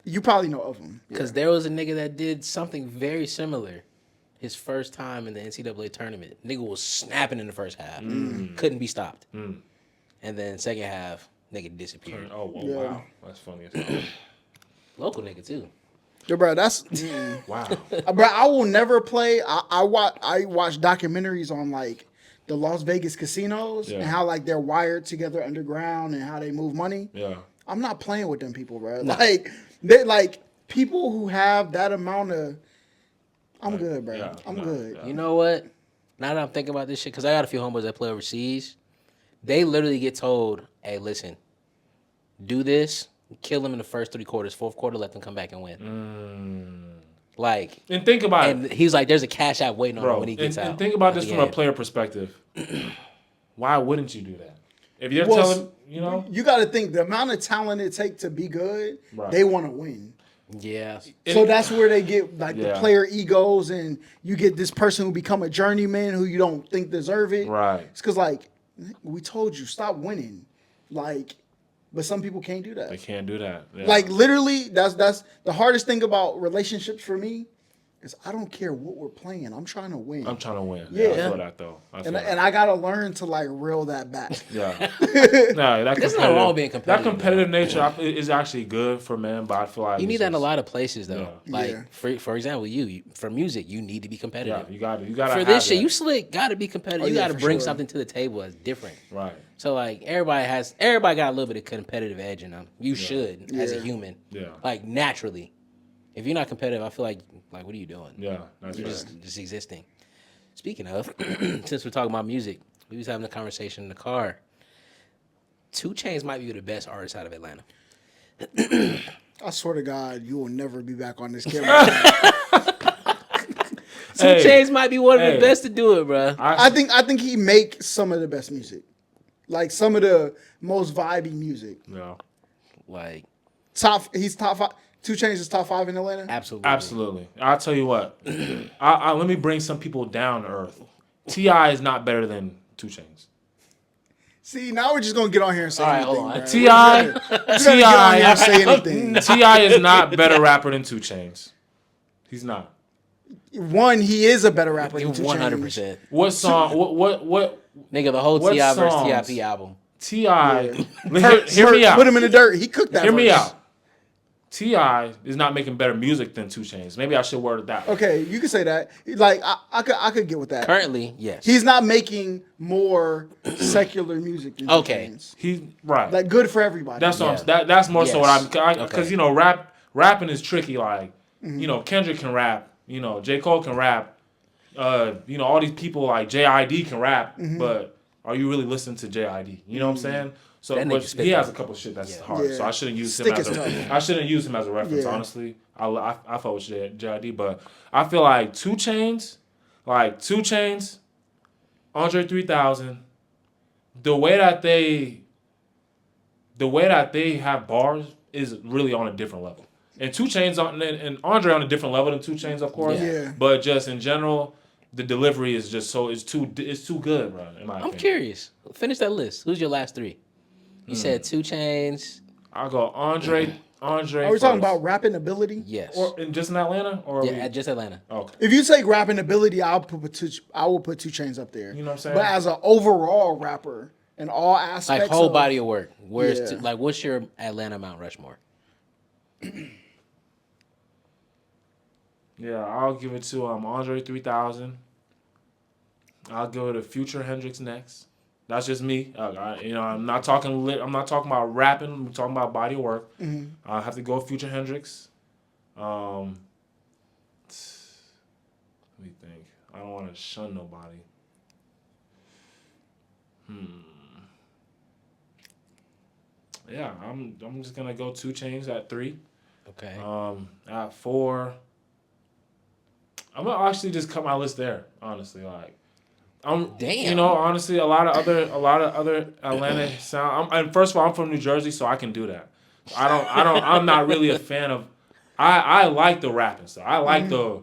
you probably know of him. Because there was a nigga that did something very similar. His first time in the NCAA tournament, nigga was snapping in the first half, couldn't be stopped, and then second half, nigga disappeared. Oh, well, Yeah. wow. That's funny as hell. Local nigga too. Yeah, bro, that's Wow. bro. I will never play. I watch documentaries on like the Las Vegas casinos Yeah. and how like they're wired together underground and how they move money. Yeah. I'm not playing with them people, bro. Like they like people who have that amount of. I'm good, bro. Yeah, I'm no, good. yeah. You know what? Now that I'm thinking about this shit, because I got a few homeboys that play overseas, they literally get told, "Hey, listen, do this, kill them in the first 3 quarters. Fourth quarter, let them come back and win." Like, And think about and it, he's like, "There's a cash out waiting on him bro. when he gets out." And think about of this the from a game. player perspective. Why wouldn't you do that? If you're Well, telling, you know, You got to think the amount of talent it takes to be good. Right. They want to win. Yeah. So that's where they get like the Yeah. player egos, and you get this person who become a journeyman who you don't think deserve it. Right. It's because like we told you stop winning, like, but some people can't do they that. can't do that. Yeah. Like literally, that's the hardest thing about relationships for me is I don't care what we're playing. I'm trying to win. I'm trying to win. Yeah. I feel that though. and I gotta learn to like reel that back. Yeah. No, that There's nothing wrong with being competitive. That competitive nature is actually good for men, but I feel like You need it's that in a just- lot of places though. Yeah. Like Yeah. for example, for music, you need to be competitive. Yeah, you got to For have this shit, that. you slick, gotta be competitive. Oh, You yeah, gotta for bring sure. something to the table that's different. Right. So like everybody got a little bit of competitive edge in them. You should as a Yeah. human. Yeah. Like naturally. If you're not competitive, I feel like what are you doing? Yeah, that's You're right. just existing. Speaking of, since we're talking about music, we was having a conversation in the car. 2 Chainz might be the best artist out of Atlanta. I swear to God, you will never be back on this camera. 2 Chainz might be one of the best to do it, bro. I think he makes some of the best music, like some of the most vibey music. Yeah. Like He's top 5. 2 Chainz is top 5 in Atlanta. absolutely. Absolutely. I'll tell you what. Let me bring some people down to earth. T.I. is not better than 2 Chainz. See, now we're just gonna get on here and say All right, anything. hold on. man. T.I. We're just gonna get on here and say anything. T.I. is not better rapper than 2 Chainz. He's not. One, he is a better rapper than 2 Chainz. 100%. What song? What Nigga, the whole What T.I. versus songs? T.I.P. album. T.I. Hurt- Hear me out. Put him in the dirt. He cooked that. Hear me verse. out. T.I. is not making better music than 2 Chainz. Maybe I should word it that way. Okay, you can say that. Like I could get with that. Currently, yes. He's not making more secular music than 2 Okay. Chainz. He's right. Like good for everybody. That's Yeah. what that's more so what I'm Yes. because Okay. rapping is tricky. Like Kendrick can rap. J. Cole can rap. All these people like JID can rap. But are you really listening to JID? You know what I'm saying? So That nigga but spit he has though. a couple shit that's Yeah. hard. Yeah. So I shouldn't use Stick him as is tough. I shouldn't use him as a reference. Yeah. Honestly, I fuck with JID, but I feel like 2 Chainz, Andre 3000, the way that they have bars is really on a different level. And 2 Chainz and Andre on a different level than 2 Chainz, of course. Yeah. But just in general, the delivery is just it's too good, bro. In my I'm opinion. curious. Finish that list. Who's your last 3? You said 2 Chainz. I'll go Andre. Are we first. talking about rapping ability? Yes. or just in Atlanta or Yeah, just Atlanta. okay. If you take rapping ability, I will put 2 Chainz up there. You know what I'm saying? But as an overall rapper in all aspects, Like whole of, body of work. Where's Yeah. what's your Atlanta Mount Rushmore? Yeah, I'll give it to Andre 3000. I'll give it to Future Hendrix next. That's just me. I'm not talking. I'm not talking about rapping. I'm talking about body of work. I have to go with Future Hendrix. Let me think. I don't want to shun nobody. Yeah, I'm just gonna go 2 Chainz at 3. Okay. At 4, I'm gonna actually just cut my list there. Honestly, like, Damn. Honestly, a lot of other Atlanta sound. And first of all, I'm from New Jersey, so I can do that. I'm not really a fan of. I like the rapping stuff. I like the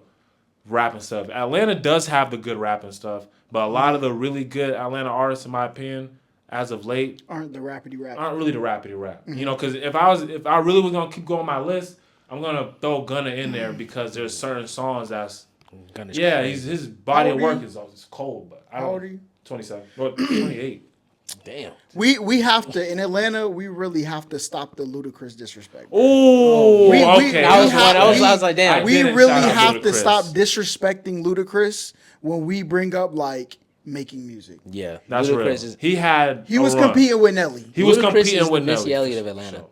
rapping stuff. Atlanta does have the good rapping stuff, but a lot of the really good Atlanta artists, in my opinion, as of late, aren't the rapidy rap. aren't really the rappity rap. Because if I really was gonna keep going my list, I'm gonna throw Gunna in there because there's certain songs that's Gunna's yeah, crazy. his body How of old are work you? is cold, but I How don't. old are you? 27 or 28. Damn. We have to in Atlanta. We really have to stop the ludicrous disrespect. Oh, We- okay. I was have- I was like, damn. We didn't really shout out have to Ludacris. stop disrespecting Ludacris when we bring up like making music. Yeah. That's Ludacris real. is He was competing with Nelly. He was Ludacris competing is the with Missy Nelly, Elliott for of Atlanta. sure.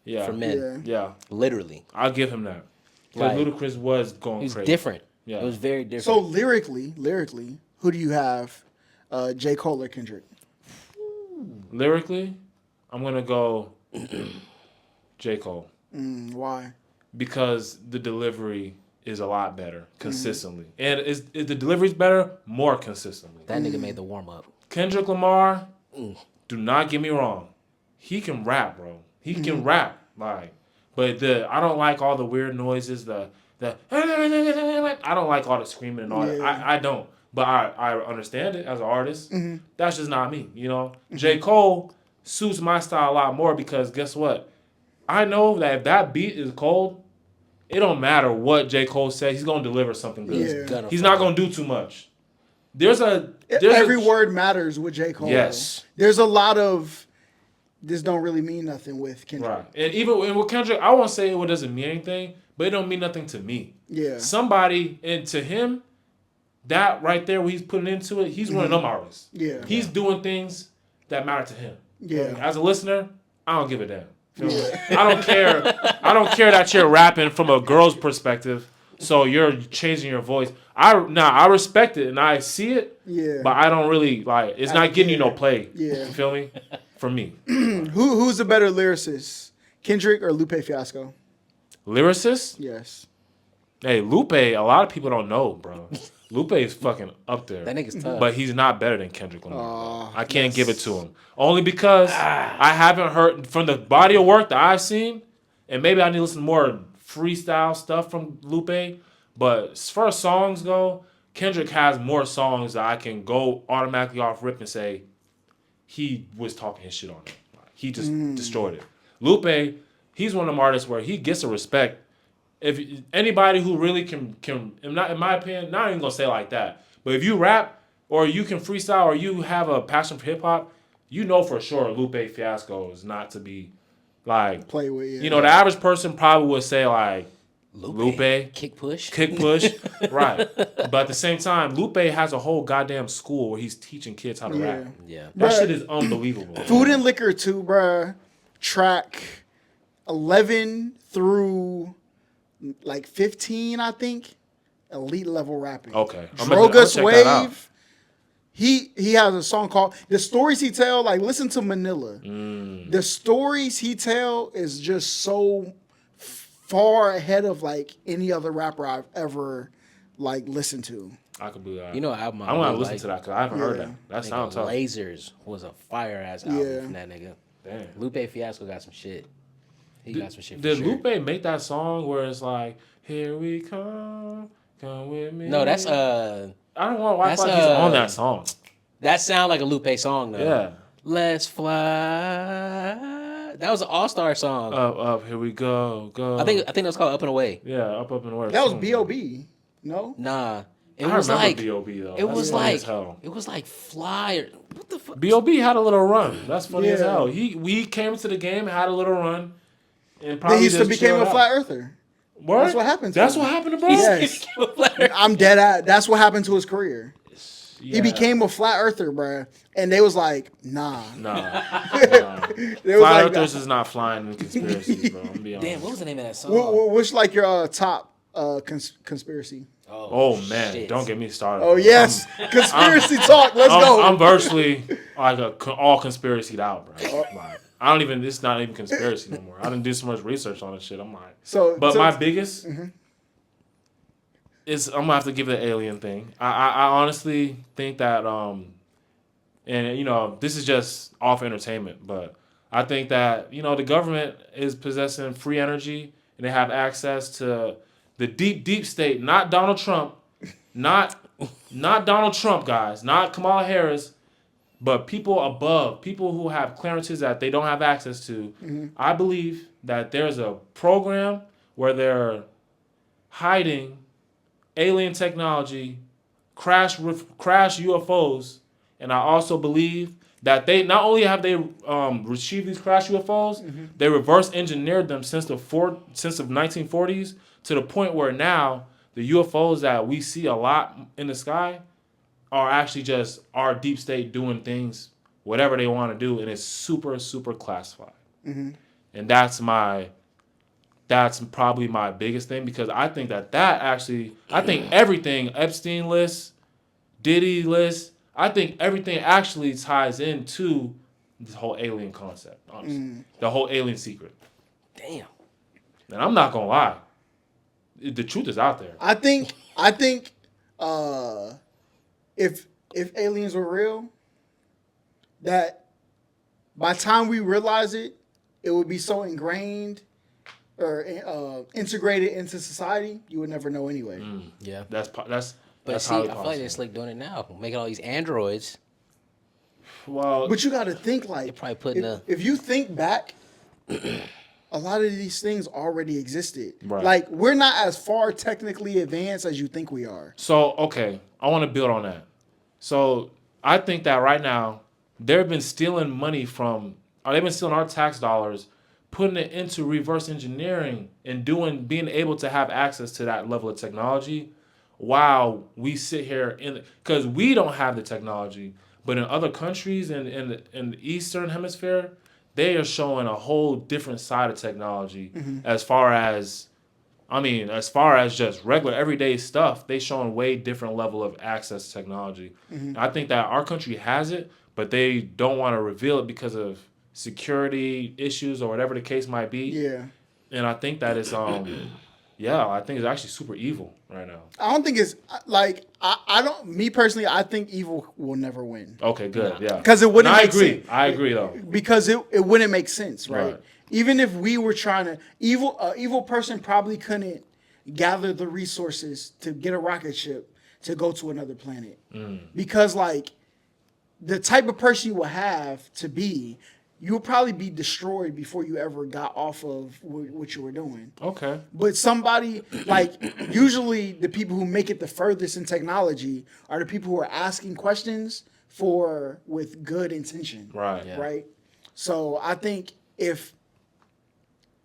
Yeah, for men. Yeah. Literally. I'll give him that. Like, Because Ludacris was going He was crazy. different. Yeah. It was very different. So lyrically, who do you have? J. Cole or Kendrick? Lyrically, I'm gonna go J. Cole Why? because the delivery is a lot better consistently, and the delivery's better more consistently. that nigga made the warm up. Kendrick Lamar, do not get me wrong, he can rap, bro. He can rap, like, but I don't like all the weird noises. The I don't like all the screaming and all that. Yeah. I don't, but I understand it as an artist. That's just not me, J. Cole suits my style a lot more because guess what? I know that if that beat is cold, it don't matter what J. Cole says. He's gonna deliver something good. Yeah. He's not gonna do too much. There's Every word matters with J. Cole. Yes. There's a lot of this don't really mean nothing with Kendrick. Right. And even with Kendrick, I won't say it doesn't mean anything, but it don't mean nothing to me. Yeah. Somebody, and to him, that right there, what he's putting into it, he's one of them artists. Yeah. He's doing things that matter to him. Yeah. As a listener, I don't give a damn. Feel me? I don't care. I don't care that you're rapping from a girl's perspective, so you're changing your voice. I respect it and I see it. Yeah. But I don't really like. It's not getting you no play. Yeah. You feel me? For me. Who's the better lyricist, Kendrick or Lupe Fiasco? Lyricist? Yes. Hey, Lupe. A lot of people don't know, bro. Lupe is fucking up there. That nigga's tough. But he's not better than Kendrick Lamar. I can't give it to him. Only because I haven't heard from the body of work that I've seen, and maybe I need to listen to more freestyle stuff from Lupe. But as far as songs go, Kendrick has more songs that I can go automatically off rip and say he was talking his shit on it. He just destroyed it. Lupe, he's one of them artists where he gets a respect. If anybody who really can in my opinion, not even gonna say it like that, but if you rap or you can freestyle or you have a passion for hip hop, you know for sure Lupe Fiasco is not to be like Play with. Yeah. You know, the average person probably would say like Lupe kick push, right? But at the same time, Lupe has a whole goddamn school where he's teaching kids how to rap. Yeah, That Bruh, shit is unbelievable. Food and Liquor too, bruh. Track 11 through like 15, I think. Elite level rapping. Okay, Drogas check that out. Wave. He has a song called The Stories He Tell. Like, listen to Manila. The stories he tell is just so far ahead of like any other rapper I've ever like listened to. I could believe that. You know, album I'm gonna listen to that because I haven't heard that. That Nigga, sounds tough. Lasers was a fire ass album Yeah. from that nigga. Damn. Lupe Fiasco got some shit. He got some shit. For Did sure. Lupe make that song where it's like, "Here we come, come with me"? No, that's I don't want. I that's, feel like he's on that song. that sound like a Lupe song though. Yeah. Let's fly. That was an all-star song. Up, here we go. I think it was called Up and Away. Yeah, up and away. That was B.O.B. No? Nah, it I was remember like B.O.B. though. it was funny like as hell. it was like Fly. What the fuck? B.O.B. had a little run. That's funny as Yeah. hell. We came to the game, had a little run, and Then probably he just just became chilled a out. flat earther. Word? That's what happened to That's him. what happened to bro. Yes. I'm dead at. That's what happened to his career. Yeah. He became a flat earther, bruh. And they was like, nah. Nah. They was Flat like, Earthers is not flying in conspiracies, bro. I'm gonna be honest. Damn, what was the name of that song? What's like your top conspiracy? Oh man, shit. don't get me started. Oh, bro. yes. Conspiracy talk. Let's go. I'm virtually like all conspiracied out, bro. Like, I don't even. It's not even conspiracy no more. I didn't do so much research on this shit. I'm like, but my biggest is I'm gonna have to give it the alien thing. I honestly think that and you know this is just off entertainment, but I think that you know the government is possessing free energy and they have access to the deep state, not Donald Trump, not Donald Trump, guys, not Kamala Harris, but people above, people who have clearances that they don't have access to. I believe that there's a program where they're hiding alien technology, crash UFOs, and I also believe that they not only have they retrieved these crash UFOs, they reverse engineered them since the 1940s to the point where now the UFOs that we see a lot in the sky are actually just our deep state doing things, whatever they want to do, and it's super, super classified. And that's probably my biggest thing because I think that actually, I think everything, Epstein list, Diddy list, I think everything actually ties into this whole alien concept, honestly. The whole alien secret. Damn. And I'm not going to lie. The truth is out there. I think if aliens were real, that by the time we realize it, it would be so ingrained or integrated into society, you would never know anyway. Yeah. That's But see, I feel like they're slick doing it now, making all these androids. Well, But you got to think like They're probably putting if you think back, a lot of these things already existed. Right. Like, we're not as far technically advanced as you think we are. So, okay, I want to build on that. So, I think that right now, they've been stealing money they've been stealing our tax dollars, putting it into reverse engineering and being able to have access to that level of technology while we sit here because we don't have the technology, but in other countries in the Eastern Hemisphere, they are showing a whole different side of technology as far as just regular everyday stuff, they showing way different level of access to technology. I think that our country has it, but they don't want to reveal it because of security issues or whatever the case might be. Yeah. And I think that it's I think it's actually super evil right now. I don't think it's like I don't. Me personally, I think evil will never win. Okay, good, yeah. Because it wouldn't. And I make agree. sense. I agree though. Because it wouldn't make sense, right? Right. Even if we were trying to evil person probably couldn't gather the resources to get a rocket ship to go to another planet. Because like the type of person you will have to be, you would probably be destroyed before you ever got off of what you were doing. Okay. But somebody, like, usually the people who make it the furthest in technology are the people who are asking questions with good intention. Right. Yeah. Right? So I think if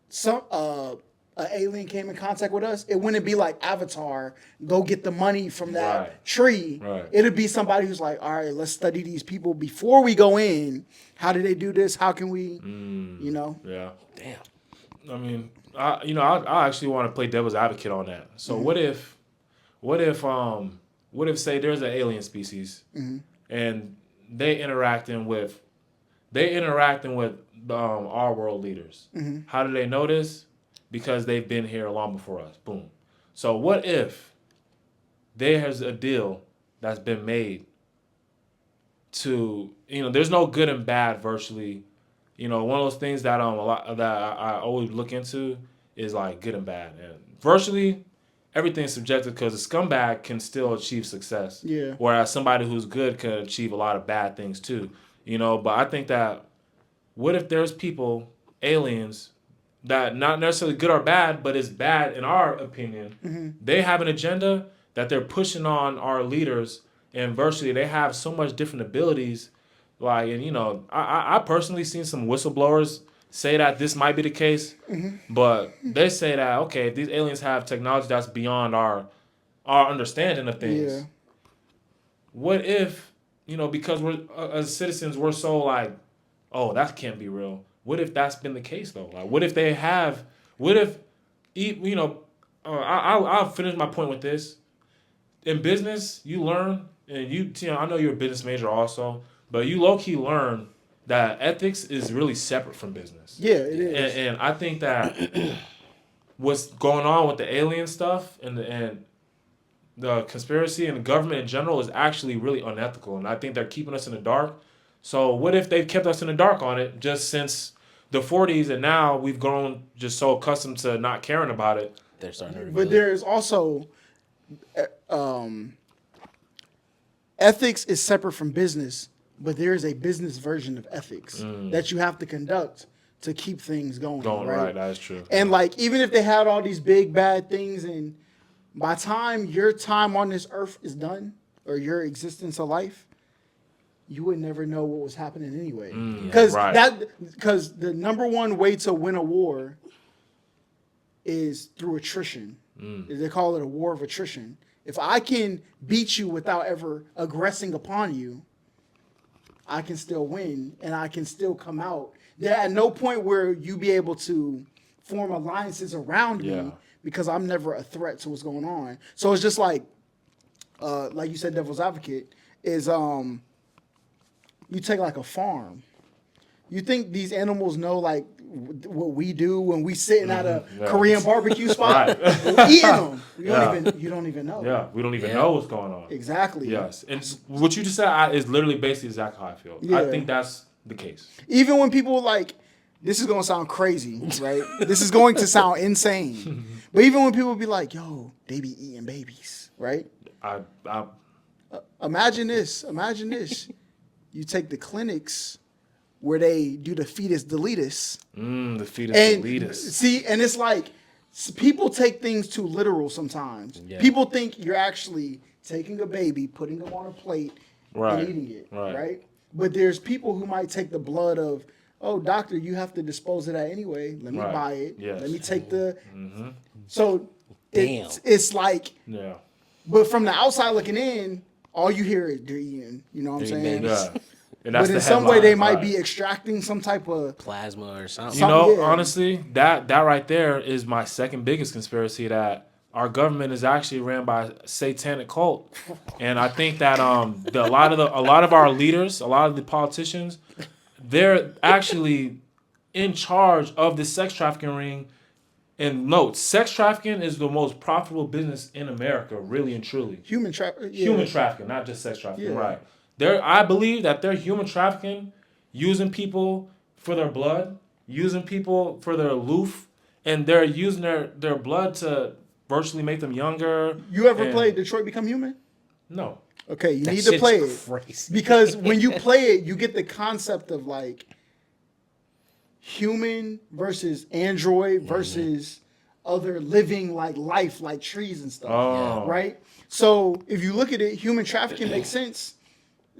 some an alien came in contact with us, it wouldn't be like Avatar, go get the money from that tree. Right. It'd be somebody who's like, all right, let's study these people before we go in. How do they do this? How can we, you know? Yeah. Damn. I mean, I actually want to play devil's advocate on that. So what if say there's an alien species and they interacting with our world leaders. How do they know this? Because they've been here long before us. Boom. So what if there's a deal that's been made to, there's no good and bad virtually. One of those things that I always look into is like good and bad. And virtually everything's subjective because a scumbag can still achieve success. Yeah. Whereas somebody who's good can achieve a lot of bad things too. But I think that what if there's people, aliens, that not necessarily good or bad, but it's bad in our opinion. They have an agenda that they're pushing on our leaders, and virtually they have so much different abilities. Like, and I personally seen some whistleblowers say that this might be the case, but they say that okay, if these aliens have technology that's beyond our understanding of things. Yeah. What if because we're as citizens we're so like, oh, that can't be real. What if that's been the case though? Like, what if they have? What if, I'll finish my point with this. In business, you learn, and I know you're a business major also, but you low key learn that ethics is really separate from business. Yeah, it is. And I think that what's going on with the alien stuff and the conspiracy and the government in general is actually really unethical, and I think they're keeping us in the dark. So what if they've kept us in the dark on it just since the 40s, and now we've grown just so accustomed to not caring about it? They're starting to reveal But it. there's also ethics is separate from business, but there is a business version of ethics that you have to conduct to keep things going. Right? That is true. And like, even if they had all these big bad things, and by the time your time on this earth is done, or your existence of life, you would never know what was happening anyway. Because the number one way to win a war is through attrition. They call it a war of attrition. If I can beat you without ever aggressing upon you, I can still win, and I can still come out. There at no point where you be able to form alliances around me because I'm never a threat to what's going on. So it's just like you said, devil's advocate is you take like a farm. You think these animals know like what we do when we sitting at a Korean barbecue spot eating them? You don't even know. Yeah, we don't even know what's going on. Exactly. Yes, and what you just said is literally basically exactly how I feel. Yeah. I think that's the case. Even when people like, this is gonna sound crazy, right? This is going to sound insane. But even when people be like, yo, they be eating babies, right? Imagine this. You take the clinics where they do the fetus deletus. The fetus And deletus. see, and it's like people take things too literal sometimes. Yeah. People think you're actually taking a baby, putting them on a plate, Right. and eating it, Right. right? But there's people who might take the blood of, oh, doctor, you have to dispose of that anyway. Let me Right. buy it. Yes. Let me take the. So Damn. it's like, Yeah. but from the outside looking in, all you hear is they're eating. You know what I'm They're saying? babies. Yeah. And that's But in the some way, headline, they might right. be extracting some type of. Plasma or something. You know, yeah. honestly, that right there is my second biggest conspiracy, that our government is actually ran by a satanic cult, and I think that a lot of our leaders, a lot of the politicians, they're actually in charge of the sex trafficking ring. And note, sex trafficking is the most profitable business in America, really and truly. Human trafficking. Human trafficking, not just sex trafficking, Yeah. right? I believe that they're human trafficking, using people for their blood, using people for their loof, and they're using their blood to virtually make them younger. You ever and- played Detroit Become Human? No. Okay, you That need to shit's play it. crazy. Because when you play it, you get the concept of like human versus android versus other living like life, like trees and stuff. Oh. Right? So if you look at it, human trafficking makes sense.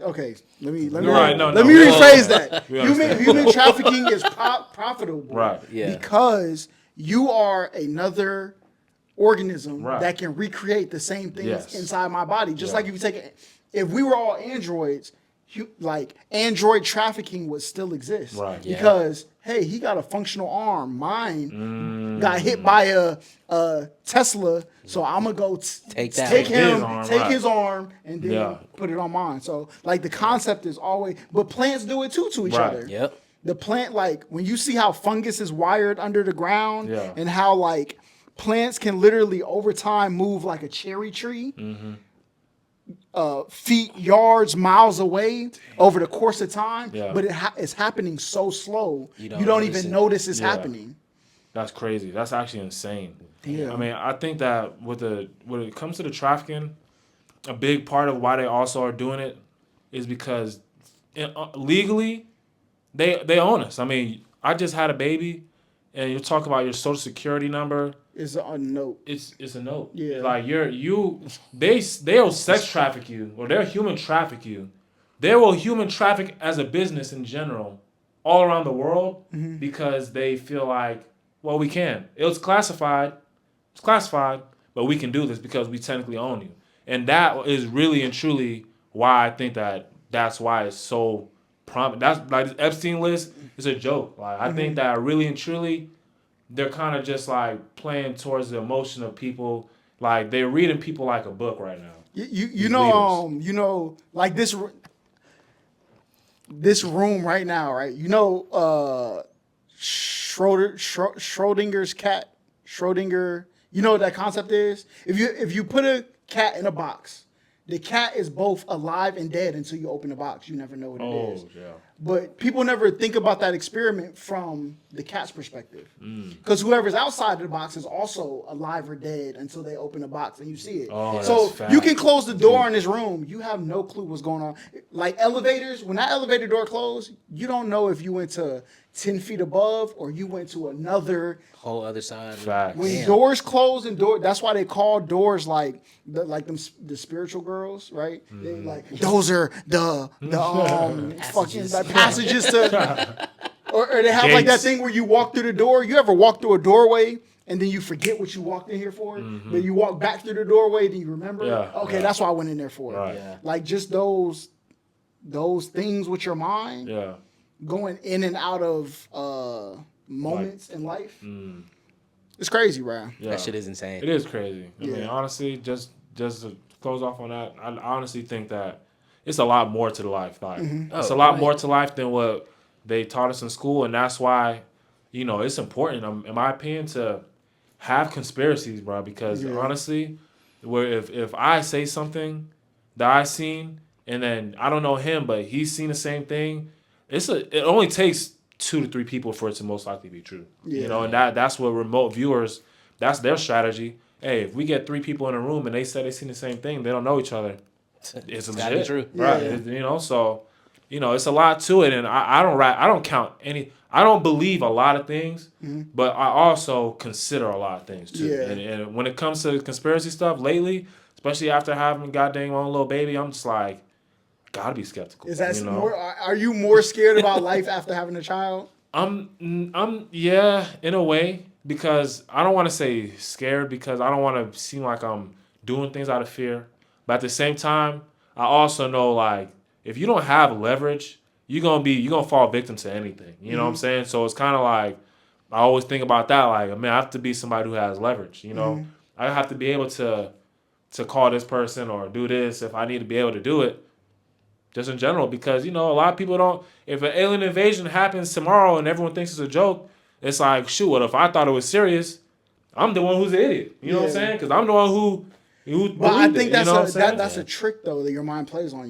Okay, let me Right, no, let no, me we rephrase understand. that. We understand. Human trafficking is profitable, Right. Yeah. because you are another organism Right. that can recreate the same things Yes. inside my body. Just Yeah. like if you take, if we were all androids, like android trafficking would still exist, Right. Yeah. Because hey, he got a functional arm. Mine got hit by a Tesla, so I'm gonna go Take that. take Take him, his arm, take right. his arm, and then Yeah. put it on mine. So like the concept is always, but plants do it too to each Right. other. Yep. The plant, like when you see how fungus is wired under the ground, Yeah. and how like plants can literally over time move like a cherry tree, feet, yards, miles away over the course of time. Yeah. But it's happening so slow, you don't don't notice even it. notice it's Yeah. happening. That's crazy. That's actually insane. Yeah. I mean, I think that when it comes to the trafficking, a big part of why they also are doing it is because legally they own us. I mean, I just had a baby, and you talk about your social security number. It's a note. It's a note. Yeah. Like they'll sex traffic you, or they'll human traffic you. They will human traffic as a business in general, all around the world, because they feel like, well, we can. It's classified, but we can do this because we technically own you. And that is really and truly why I think that's why it's so prominent. That's like this Epstein list is a joke. Like I think that really and truly, they're kind of just like playing towards the emotion of people. Like they're reading people like a book right now. You know like this room right now, right? You know Schrodinger's cat, Schrodinger. You know what that concept is? If you put a cat in a box, the cat is both alive and dead until you open the box. You never know what it is. Yeah. But people never think about that experiment from the cat's perspective. Because whoever's outside of the box is also alive or dead until they open the box and you see it. Oh, So that's fact. you can close the door in this room. You have no clue what's going on. Like elevators, when that elevator door closed, you don't know if you went to 10 feet above or you went to another. Whole other side. Facts. When Damn. doors close and that's why they call doors like the spiritual girls, right? They like those are the fucking like passages to, or they have like that Gates. thing where you walk through the door. You ever walk through a doorway and then you forget what you walked in here for, but you walk back through the doorway, then you remember. Yeah, Okay, yeah. that's what I went in there for. Right. Yeah. Like just those things with your mind Yeah. going in and out of moments in life. It's crazy, Ryan. Yeah. That shit is insane. It is crazy. I mean, Yeah. honestly, just to close off on that, I honestly think that it's a lot more to the life. Like, it's a Oh, lot right. more to life than what they taught us in school, and that's why, it's important, in my opinion, to have conspiracies, bro. Because honestly, where if I say something that I seen, and then I don't know him, but he's seen the same thing, it only takes 2 to 3 people for it to most likely be true. Yeah. And that's what remote viewers, that's their strategy. Hey, if we get 3 people in a room and they say they seen the same thing, they don't know each other. It's gotta be legit, true. right? Yeah. So it's a lot to it, and I don't count any. I don't believe a lot of things, but I also consider a lot of things too. Yeah. And when it comes to conspiracy stuff lately, especially after having goddamn my own little baby, I'm just like, gotta be skeptical. Is that more? Are you more scared about life after having a child? Yeah, in a way, because I don't want to say scared because I don't want to seem like I'm doing things out of fear. But at the same time, I also know like if you don't have leverage, you're gonna fall victim to anything. You know what I'm saying? So it's kind of like I always think about that. Like, man, I have to be somebody who has leverage. I have to be able to call this person or do this if I need to be able to do it. Just in general, because a lot of people don't. If an alien invasion happens tomorrow and everyone thinks it's a joke, it's like, shoot. What if I thought it was serious? I'm the one who's the idiot. You know what I'm saying? Because I'm the one who. But I think that's that's a trick though that your mind plays on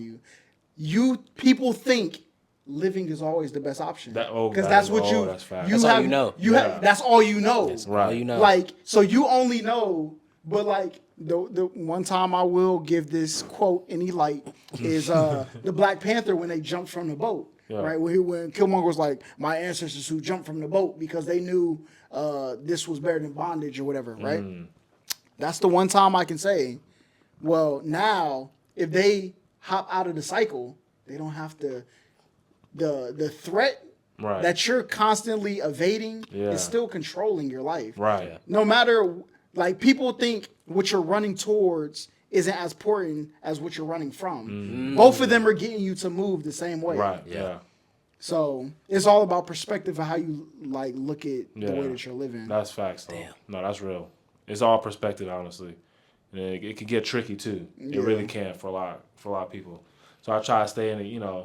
you. People think living is always the best option because that's what you That's have. all you know. That's all you know. That's all you know. Like so, you only know. But like the one time I will give this quote any light is the Black Panther when they jumped from the boat, right? When Killmonger was like, my ancestors who jumped from the boat because they knew this was better than bondage or whatever, right? That's the one time I can say, well, now if they hop out of the cycle, they don't have to. The threat that you're constantly evading is still controlling your life, right? No matter. Like, people think what you're running towards isn't as important as what you're running from. Both of them are getting you to move the same way. Right, yeah. So, it's all about perspective of how you, like, look at the way that you're living. That's facts, though. Damn. No, that's real. It's all perspective, honestly. And it can get tricky, too. It really can for a lot of people. So, I try to stay in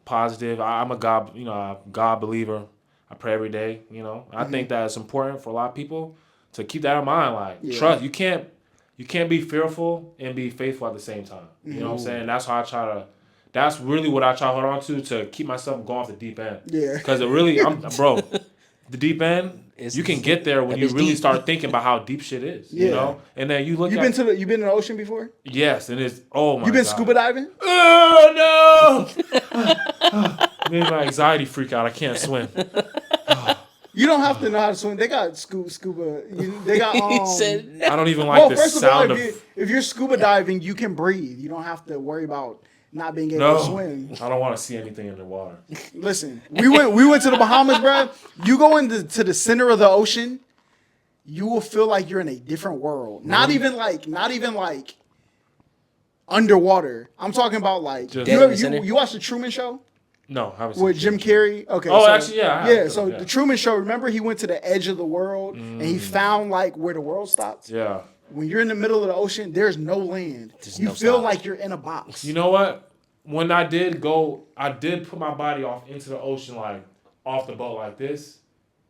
positive. I'm a God believer. I pray every day, I think that it's important for a lot of people to keep that in mind, like trust. You can't be fearful and be faithful at the same time. You know what I'm saying? That's how I try to. That's really what I try to hold on to keep myself going off the deep end. Yeah. Because it really, the deep end. You can get there when you really start thinking about how deep shit is. Yeah. And then you look. You been in the ocean before? Yes, and it's my God. You been scuba diving? Oh no! Made my anxiety freak out. I can't swim. You don't have to know how to swim. They got scuba. They got. I don't even like the sound of. If you're scuba diving, you can breathe. You don't have to worry about not being able to swim. I don't want to see anything in the water. Listen, we went to the Bahamas, bro. You go into the center of the ocean, you will feel like you're in a different world. Not even like underwater. I'm talking about like you watch the Truman Show? No, I haven't seen with Jim Carrey. Okay. Oh, actually, yeah. Yeah. So the Truman Show. Remember, he went to the edge of the world and he found like where the world stops. Yeah. When you're in the middle of the ocean, there's no land. You feel like you're in a box. You know what? When I did put my body off into the ocean, like off the boat like this,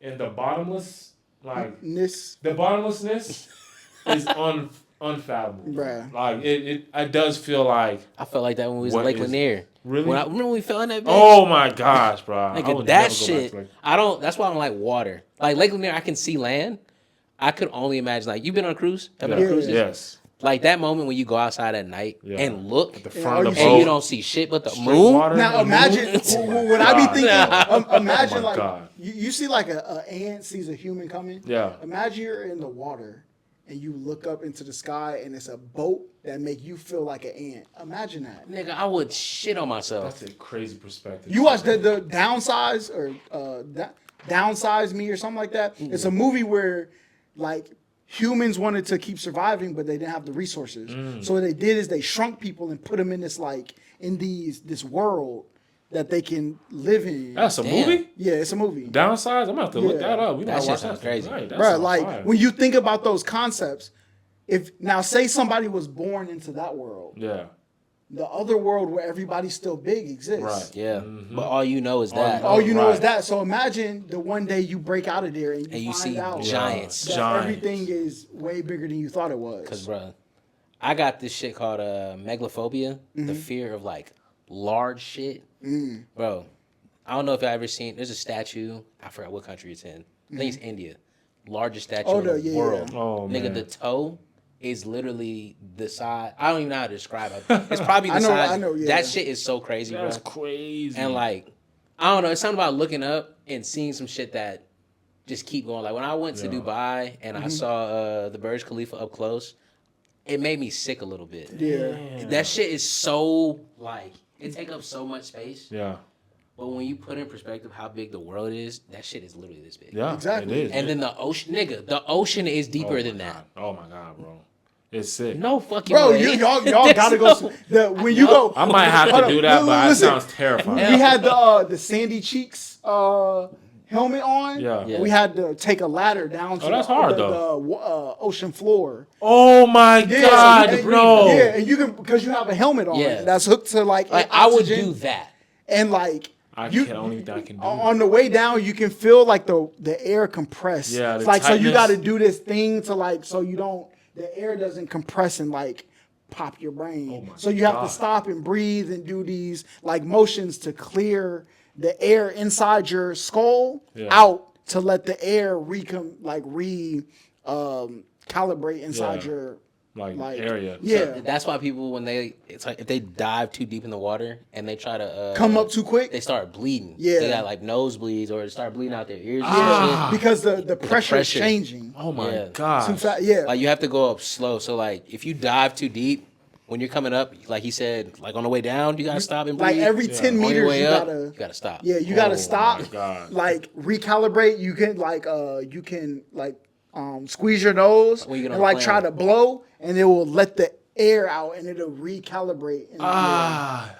and the bottomlessness is unfathomable. Bruh. Like it does feel like I felt like that when we was in Lake Lanier. Really? Remember when we fell in that bitch? Oh my gosh, bro! Nigga, that shit. That's why I don't like water. Like Lake Lanier, I can see land. I could only imagine. Like, you've been on a cruise? Have been on cruises? Yes. Like that moment when you go outside at night and look at the front of the and boat, you don't see shit but the moon. Now imagine what I be thinking. Imagine like God. you see like a ant sees a human coming. Yeah. Imagine you're in the water and you look up into the sky and it's a boat that make you feel like an ant. Imagine that. Nigga, I would shit on myself. That's a crazy perspective. You watch the Downsize or Downsize Me or something like that. It's a movie where like humans wanted to keep surviving, but they didn't have the resources. So what they did is they shrunk people and put them in this this world that they can live in. That's a movie? Yeah, it's a movie. Downsize? I'm gonna have to look that up. We that gotta shit watch sounds that. crazy. Right, Bro, like when you think about those concepts, say somebody was born into that world. Yeah. The other world where everybody's still big exists. Right. Yeah. But all you know is that. All you know is that. So imagine the one day you break out of there and you see out giants. that everything is way bigger than you thought it was. Because, bro, I got this shit called megalophobia, the fear of like large shit. Bro, I don't know if y'all ever seen. There's a statue. I forgot what country it's in. I think it's India. Largest statue in the world. Oh, Nigga, man. the toe is literally the size. I don't even know how to describe it. It's probably the size. I know, yeah. That shit is so crazy, That's bro. crazy. And like, I don't know. It's something about looking up and seeing some shit that just keep going. Like when I went to Dubai and I saw the Burj Khalifa up close, it made me sick a little bit. Yeah. That shit is so like it take up so much space. Yeah. But when you put in perspective how big the world is, that shit is literally this big. Yeah. Exactly. It is. And then the ocean, nigga, the ocean is deeper than that. Oh my god, bro. It's sick. No fucking Bro, way. y'all gotta go. When you go, I might have hold to do up, that, but it listen, sounds terrifying. We had the Sandy Cheeks helmet on. Yeah. We had to take a ladder down to that's hard, the ocean floor. Oh my god, and, no. Yeah, and you can because you have a helmet on. Yeah. That's hooked to like I would oxygen. do that. And like I don't even think I can do it. on the way down, you can feel like the air compress. Yeah, it's the like so you tightness. got to do this thing to like so you don't the air doesn't compress and like pop your brain. my So you have God. to stop and breathe and do these like motions to clear the air inside your skull out to let the air calibrate inside Yeah. your Like area. Yeah. That's why people when it's like if they dive too deep in the water and they try to Come up too quick. they start bleeding. Yeah. They got like nosebleeds or start bleeding out their ears. Yeah, And shit. because the pressure is pressure. changing. Oh my Yeah. god. Too fast. Yeah. Like you have to go up slow. So like if you dive too deep, when you're coming up, like he said, like on the way down, you gotta stop and breathe. Like every 10 on your meters, way you up, gotta. you gotta stop. Yeah, you gotta stop. my God. Like recalibrate. You can squeeze your nose When you get on and the like plane. try to blow, and it will let the air out, and it'll recalibrate. In the air.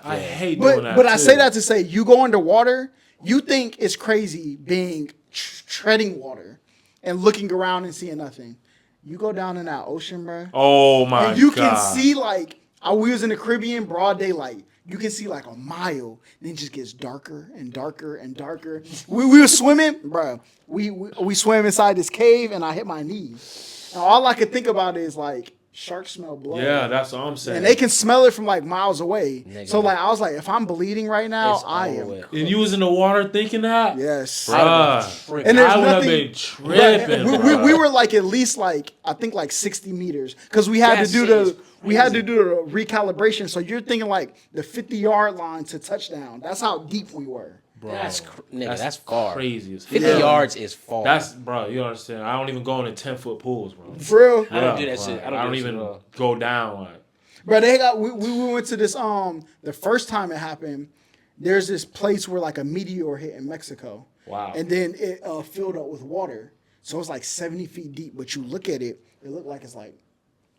I hate doing that. But I say too. that to say, you go underwater, you think it's crazy being treading water and looking around and seeing nothing. You go down in that ocean, bro. Oh my And you god. can see like we was in the Caribbean, broad daylight. You can see like a mile, then it just gets darker and darker and darker. We were swimming, bro. We swam inside this cave, and I hit my knees. And all I could think about is like sharks smell blood. Yeah, that's what I'm saying. And they can smell it from like miles away. Nigga. So like I was like, if I'm bleeding right now, It's I over am. with. And you was in the water thinking that? Yes. Bruh. And there's I would have nothing- been tripping. We were like at least like I think like 60 meters because we had That to do shit is we had to do the recalibration. So you're thinking like the 50-yard line to touchdown. That's how deep we were. That's that's far. Crazy as 50 fuck. yards is far. That's bro. You understand? I don't even go into 10-foot pools, bro. For real. I don't do that Like, shit. I don't do that shit even at all. go down. Like, Bro, we went to this the first time it happened. There's this place where like a meteor hit in Mexico. Wow. And then it filled up with water. So it's like 70 feet deep. But you look at it, it looked like it's like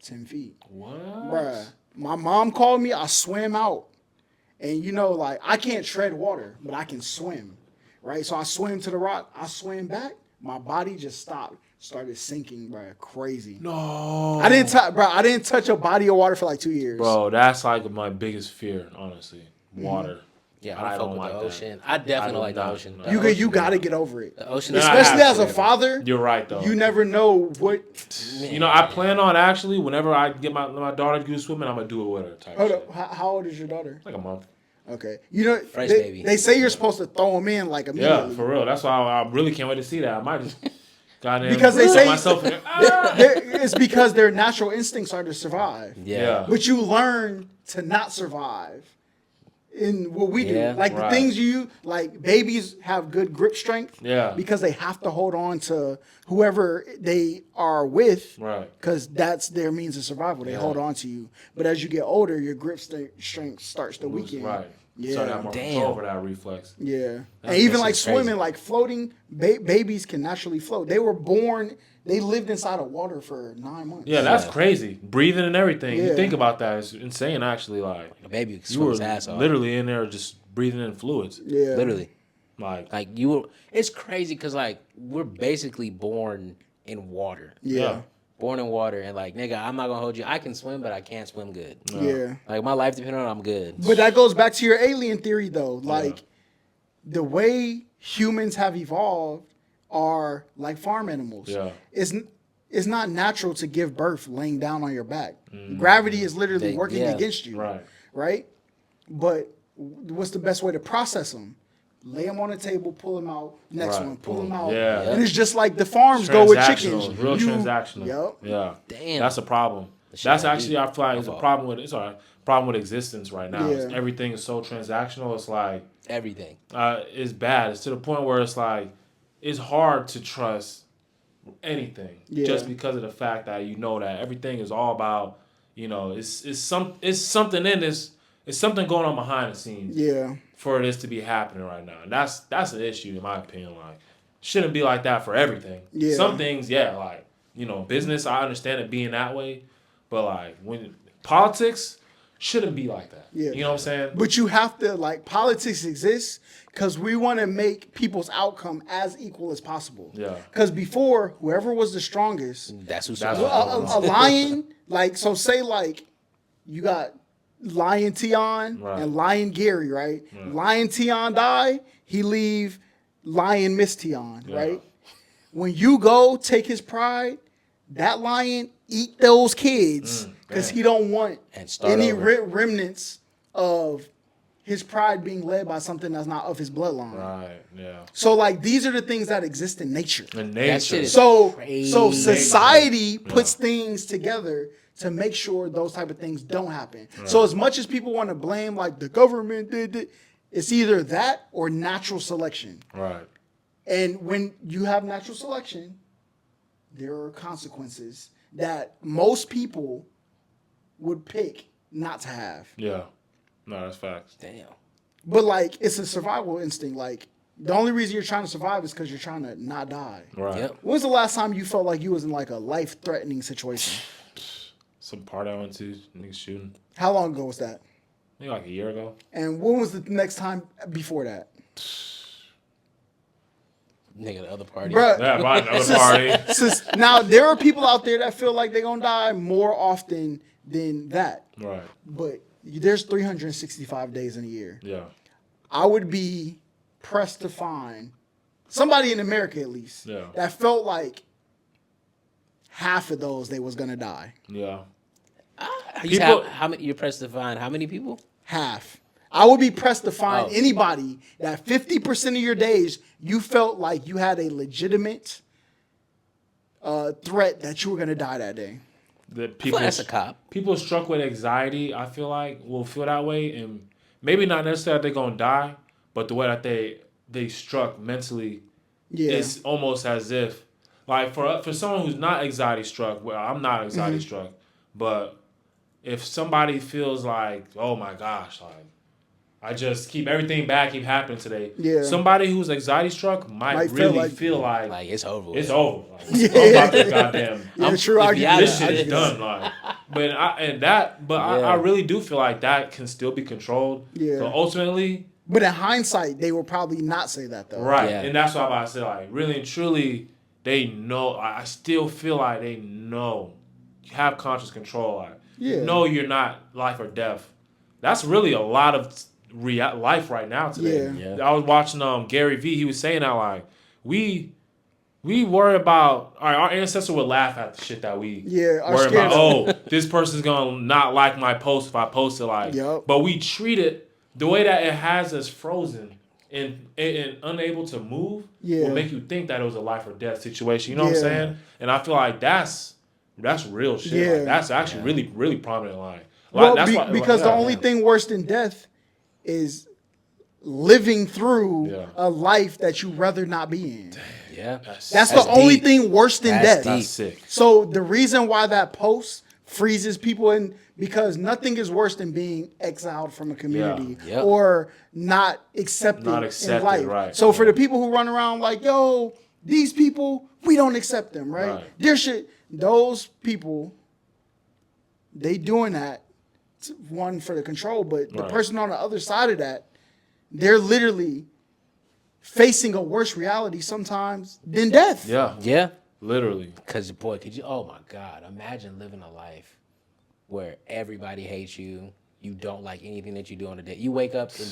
10 feet. what? Bruh, my mom called me. I swam out. And you know, like, I can't tread water, but I can swim. Right? So I swam to the rock. I swam back. My body just stopped. Started sinking, bruh. Crazy. No. I didn't touch a body of water for like 2 years. Bro, that's like my biggest fear, honestly. Water. Yeah, I I don't don't fuck like with that. the ocean. I definitely do don't like the not. ocean. No. The You ocean- got to get over it. The ocean Nah, is I Especially have as a to. father, You're right, though. you never know what. You know, I plan on actually, whenever I get my daughter to do swimming, I'm going to do it with her type Hold shit. up. How old is your daughter? Like a month. Okay. You know, Fresh they, baby. they say you're supposed to throw them in like Yeah, immediately. for real. That's why I really can't wait to see that. I might just goddamn Because they put say- myself in there. Ah! It's because their natural instincts are to survive. Yeah. But you learn to not survive in what we do. Yeah. Like the Right. things like babies have good grip strength. Yeah. Because they have to hold on to whoever they are with. Right. Because that's their means of survival. They hold on to you. But as you get older, your grip strength starts to weaken. Right. Yeah. So that more Damn. control over that reflex. Yeah. That And even shit's like crazy. swimming, like floating, babies can naturally float. They were born, they lived inside of water for 9 months. Yeah, that's crazy. Breathing and everything. Yeah. You think about that. It's insane, actually. Like, The baby you swim were his ass off. literally in there just breathing in fluids. Yeah. Literally. Like, You were. It's crazy because like we're basically born in water. Yeah. Born in water and like nigga, I'm not gonna hold you. I can swim, but I can't swim good. Yeah. Like my life depending on it, I'm good. But that goes back to your alien theory, though. Like, the way humans have evolved are like farm animals. Yeah. It's not natural to give birth laying down on your back. Gravity is literally They- working yeah. against you. Right. Right? But what's the best way to process them? Lay them on the table, pull them out. Next Right. one, pull them out. Yeah. And it's just like the farms go with transactional. chickens. Real transactional. Yep. Yeah. Damn. That's a problem. That's actually I feel like it's a fault. problem with problem with existence right now. Yeah. Everything is so transactional. It's like Everything. it's bad. It's to the point where it's like it's hard to trust anything just because of the fact that you know that everything is all about it's something in this. It's something going on behind the scenes. Yeah. For this to be happening right now, and that's an issue in my opinion. Like, shouldn't be like that for everything. Yeah. Some things, like business. I understand it being that way, but like when politics shouldn't be like that. Yeah. You know what I'm saying? But you have to, like, politics exists because we want to make people's outcome as equal as possible. Yeah. Because before, whoever was the strongest, That's who's That's a lion, like, so say, like, you got Lion Tion Right. and Lion Gary, right? Lion Tion die, he leave Lion Miss Tion, right? When you go take his pride, that lion eat those kids because he don't want And start any over. remnants of his pride being led by something that's not of his bloodline. Right. Yeah. So, like, these are the things that exist in nature. And That shit nature. is So crazy. society puts things together to make sure those type of things don't happen. So as much as people want to blame, like, the government did it, it's either that or natural selection. Right. And when you have natural selection, there are consequences that most people would pick not to have. Yeah. No, that's facts. Damn. But, like, it's a survival instinct. Like, the only reason you're trying to survive is because you're trying to not die. Right. Yep. When was the last time you felt like you was in, like, a life-threatening situation? Some party I went to, niggas shooting. How long ago was that? Maybe like a year ago. And when was the next time before that? Nigga, the other party. Bruh, Yeah, right. Another party. now, there are people out there that feel like they're going to die more often than that. Right. But there's 365 days in a year. Yeah. I would be pressed to find somebody in America, at least, that felt like half of those they was going to die. Yeah. How many you're pressed to find? How many people? Half. I would be pressed to find anybody that 50% of your days you felt like you had a legitimate threat that you were going to die that day. That I feel like that's a cop. People struck with anxiety, I feel like, will feel that way, and maybe not necessarily that they're gonna die, but the way that they struck mentally, it's almost as if, like, for someone who's not anxiety struck, well, I'm not anxiety struck, but if somebody feels like, oh my gosh, like, I just keep everything back, keep happening today. Yeah. Somebody who's anxiety struck might really feel like it's over with. it's over. Like, I'm about to goddamn. Yeah, true. if I you get out that. This shit I is get done. that. Like, I really do feel like that can still be controlled. Yeah. So ultimately, But in hindsight, they will probably not say that, though. right. Yeah. And that's what I'm about to say. Like, really and truly, they know. I still feel like they know. You have conscious control. Like, you know you're not life or death. That's really a lot of life right now today. Yeah. I was watching Gary Vee. He was saying that, like, we worry about our ancestors would laugh at the shit that we are worry scared about. of. Oh, this person's gonna not like my post if I post it. Like, Yup. but we treat it the way that it has us frozen and unable to move. Yeah. Will make you think that it was a life or death situation. You know what I'm Yeah. saying? And I feel like that's real shit. Yeah. Like, that's actually really, really prominent. Like, Well, that's why, because yeah, the only thing worse than death is living through a life that you'd rather not be in. Yeah. That's the only deep. thing worse than That's death. deep. That's sick. So the reason why that post freezes people in, because nothing is worse than being exiled from a community Yeah. Yep. or not accepted, Not in accepted, life. right. So for the people who run around like, yo, these people, we don't accept them, right? Right. Their shit, those people, they doing that, one, for the control, but the Right. person on the other side of that, they're literally facing a worse reality sometimes than death. Yeah. Yeah. Literally. Because, boy, oh my God, imagine living a life where everybody hates you. You don't like anything that you do on the day. You wake up and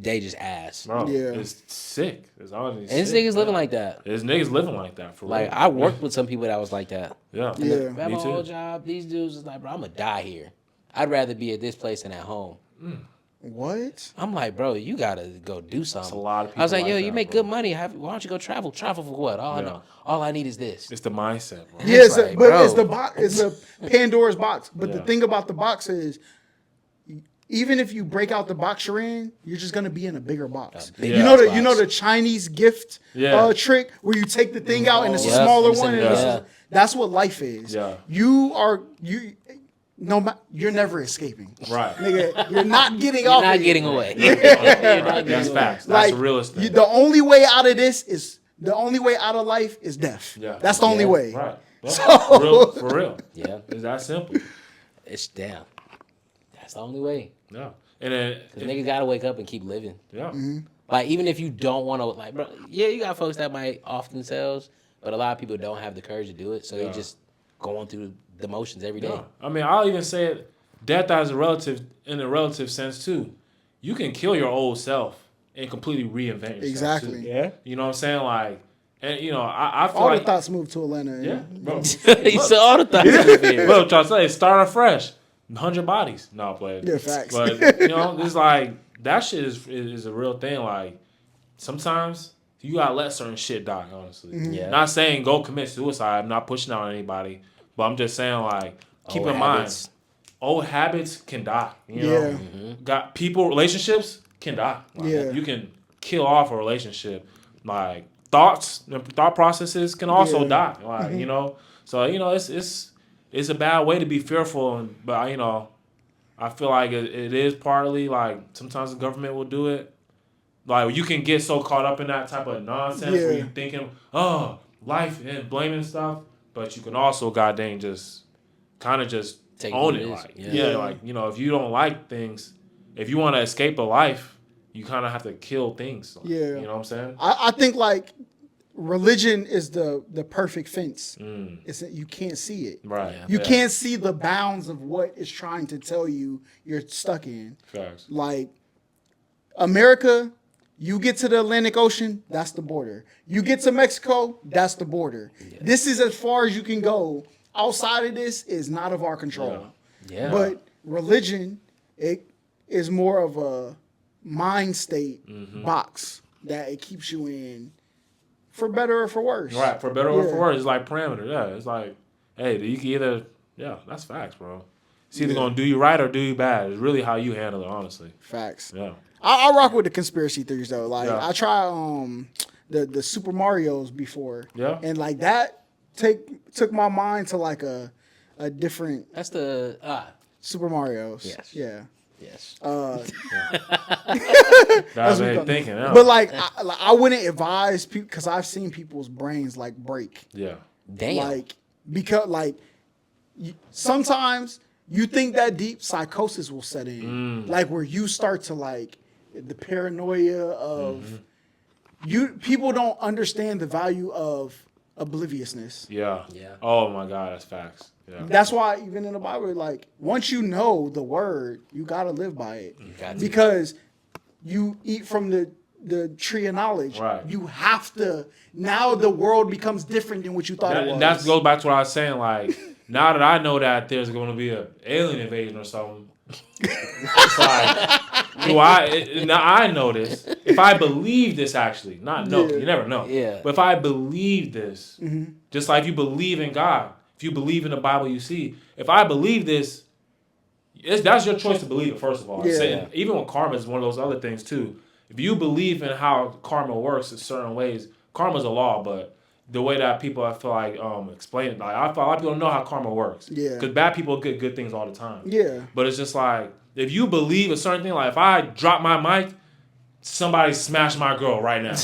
they just ass. Bro, Yeah. it's sick. It's honestly And this sick, niggas living man. like that. There's niggas living like that for Like, real. I worked with some people that was like that. Yeah. Yeah. I have Me a whole too. job. These dudes is like, bro, I'm going to die here. I'd rather be at this place than at home. What? I'm like, bro, you gotta go do something. a lot of I was people like, yo, like you that, make bro. good money. Why don't you go travel? Travel for what? Yeah. All I need is this. It's the mindset, bro. Yeah, It's like, but bro. it's the box. It's a Pandora's box. But the Yeah. thing about the box is, even if you break out the box you're in, you're just gonna be in a bigger box. big You know ass you know box. the Chinese gift Yeah. trick where you take the thing out and it's a Yep, smaller it's one. in- And it's yeah. that's what life is. Yeah. You're never escaping. Right. Nigga, you're not getting You're off. not of getting it. away. Right. That's facts. That's Like the realest thing. the only way out of this is the only way out of life is death. Yeah. That's the only Yeah. way. Right. Yeah. So- For real. Yeah, It's that simple. it's damn. That's the only way. Yeah. And then, Cause niggas gotta wake up and keep living. yeah. Like even if you don't want to, like, bro, yeah, you got folks that might off themselves, but a lot of people don't have the courage to do it, so they Yeah. just go on through the motions every day. Yeah. I mean, I'll even say it. Death as a relative, in a relative sense too. You can kill your old self and completely reinvent yourself. Exactly. Too. Yeah. You know what I'm saying? Like, and you know, I feel All like the thoughts move to Atlanta. yeah, bro. He said all the thoughts. Look, I'm trying to say, start afresh. 100 bodies. No, play. Yeah, facts. But you know, it's like that shit is a real thing. Like sometimes you gotta let certain shit die. Honestly, Yeah. Not saying go commit suicide. I'm not pushing out on anybody, but I'm just saying like keep Old in habits. mind, old habits can die. You know, Yeah. got people relationships can die. Like, Yeah. you can kill off a relationship. Like thought processes can also Yeah. die. Like you know, so you know it's a bad way to be fearful, but you know, I feel like it is partly like sometimes the government will do it. Like you can get so caught up in that type of nonsense where Yeah. you thinking, oh, life and blaming stuff, but you can also goddamn just kind of just Take own what it. it is. Like Yeah. like you know, if you don't like things, if you want to escape a life, you kind of have to kill things. Like, Yeah. you know what I'm saying? I think like religion is the perfect fence. Mm, It's that you can't see it. right. Yeah. You can't see the bounds of what it's trying to tell you you're stuck in. Facts. Like America, you get to the Atlantic Ocean, that's the border. You get to Mexico, that's the border. This is as far as you can go. Outside of this is not of our control. Yeah. But religion, it is more of a mind state box that it keeps you in, for better or for worse. Right, for better or Yeah. for worse, it's like parameter. Yeah, it's like, hey, you can either, yeah, that's facts, bro. It's either gonna do you right or do you bad. It's really how you handle it, honestly. Facts. Yeah, I rock with the conspiracy theories though. Like Yeah. I try the Super Mario's before. Yeah. And like that took my mind to like a different That's the Super Mario's. Yes. Yeah. yes. that's what what I'm thinking. Yeah. But like I wouldn't advise people because I've seen people's brains like break. yeah, Damn. Like because like sometimes you think that deep, psychosis will set in. Like where you start to like the paranoia of people don't understand the value of obliviousness. yeah, Yeah. Oh my God, that's facts. Yeah, That's why even in the Bible, like once you know the word, you gotta live by it. got to. Because you eat from the tree of knowledge. Right. You have to now the world becomes different than what you thought it was. and that goes back to what I was saying. Like now that I know that there's going to be an alien invasion or something, it's like, now I know this. If I believe this, actually, not know, Yeah. you never know. Yeah. But if I believe this, just like you believe in God, if you believe in the Bible, you see. If I believe this, that's your choice to believe it. First of all, Yeah. Saying, even with karma is one of those other things too. If you believe in how karma works in certain ways, karma's a law, but the way that people I feel like explain it, like I feel a lot of people don't know how karma works. Yeah. Because bad people get good things all the time. Yeah. But it's just like if you believe a certain thing, like if I drop my mic, somebody smash my girl right now.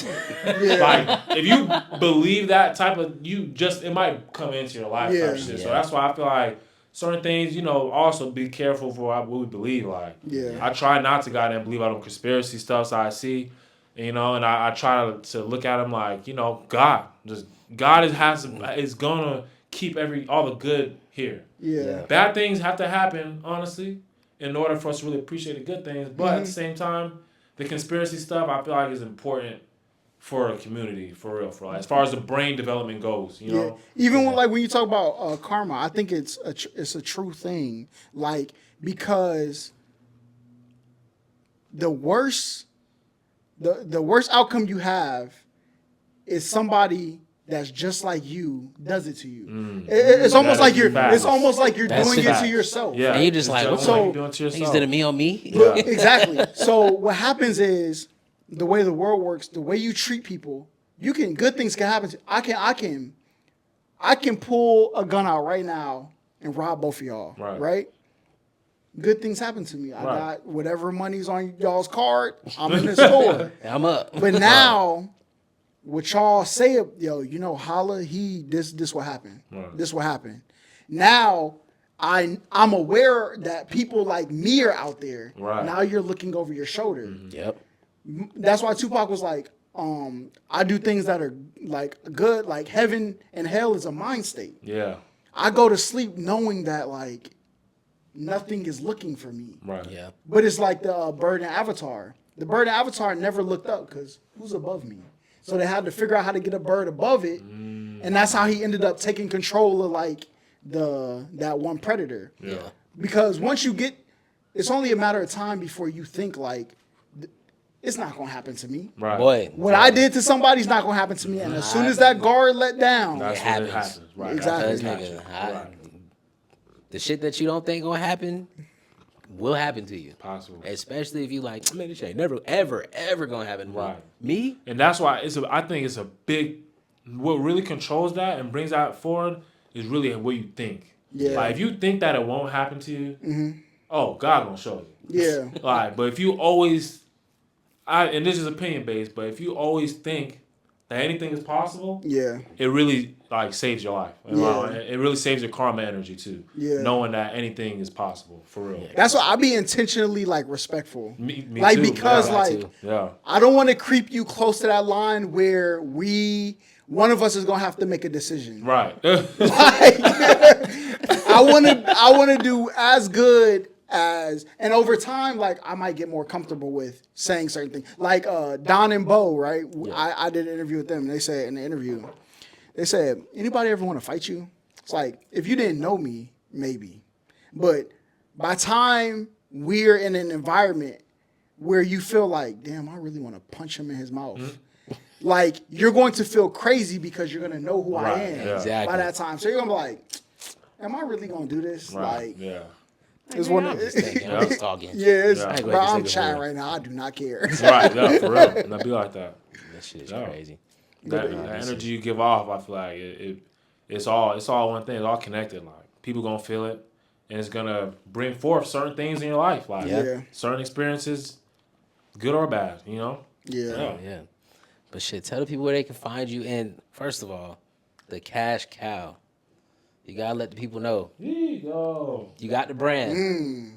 Like if you believe that type of it might come into your life Yeah. type shit. So Yeah. that's why I feel like certain things, also be careful for what we believe. Like Yeah. I try not to goddamn believe all them conspiracy stuff I see, and I try to look at them like, God is gonna keep all the good here. Yeah. Bad things have to happen, honestly, in order for us to really appreciate the good things. But at the same time, the conspiracy stuff I feel like is important for a community, for real, as far as the brain development goes. You know, Even when you talk about karma, I think it's a true thing. Like because the worst outcome you have is somebody that's just like you does it to you. It's almost like you're That's doing it facts. to yourself. Yeah. And you just like, so- you're doing to Niggas yourself. did a me on me. Yeah. Exactly. So what happens is the way the world works, the way you treat people, good things can happen. I can pull a gun out right now and rob both of y'all. Right? Good things happen to me. I got whatever money's on y'all's card. I'm in the store. I'm up. But now, what y'all say, yo, Holla, this what happened. This what happened. Now, I'm aware that people like me are out there. Now you're looking over your shoulder. Yep. That's why Tupac was like, I do things that are like good, like heaven and hell is a mind state. Yeah. I go to sleep knowing that like nothing is looking for me. Right. Yeah. But it's like the bird in Avatar. The bird in Avatar never looked up because who's above me? So they had to figure out how to get a bird above it, and that's how he ended up taking control of like that one predator. Yeah. Because once you get, it's only a matter of time before you think like, it's not gonna happen to me. Right. Boy. What I did to somebody's not gonna happen to me. And as soon as that guard let down, That's when it happens. Right. Exactly. That's Because, when it nigga, happens. the shit that you don't think gonna happen will happen to you. Possible. Especially if you like, man, this shit ain't never, ever, ever gonna happen to Right. me. And that's why I think it's a big. What really controls that and brings that forward is really what you think. Yeah. Like if you think that it won't happen to you, oh God gonna show you. yeah, Like, but if you always, and this is opinion based, but if you always think that anything is possible, yeah, it really like saves your life. Yeah. It really saves your karma energy too. Yeah. Knowing that anything is possible for real. that's why I be intentionally like respectful. Me Like too. because yeah. like too. Yeah. I don't want to creep you close to that line where one of us is gonna have to make a decision. Right. Like, I want to do as good as, and over time, like I might get more comfortable with saying certain things. Like Don and Bo, right? I did an interview with them. And they said in the interview, they said, anybody ever want to fight you? It's like if you didn't know me, maybe, but by time we're in an environment where you feel like, damn, I really want to punch him in his mouth. Like you're going to feel crazy because you're going to know who I Right, am yeah. Exactly. by that time. So you're going to be like, am I really going to do this? Right. Like, Yeah. it's Man, one I'm of just thinking, I'm just talking. yeah, it's, Yeah. I ain't bro, gonna I'm take it chatting for right now. I do not care. Right. Yeah. For real. And be like that. That shit is Yeah. crazy. That energy you give off, I feel like it's all one thing. It's all connected. Like people gonna feel it, and it's gonna bring forth certain things in your life, like Yeah. certain experiences, good or bad. You know. Yeah. Yeah. But shit, tell the people where they can find you. And first of all, the Cash Cow. You gotta let the people know. Yo. You got the brand.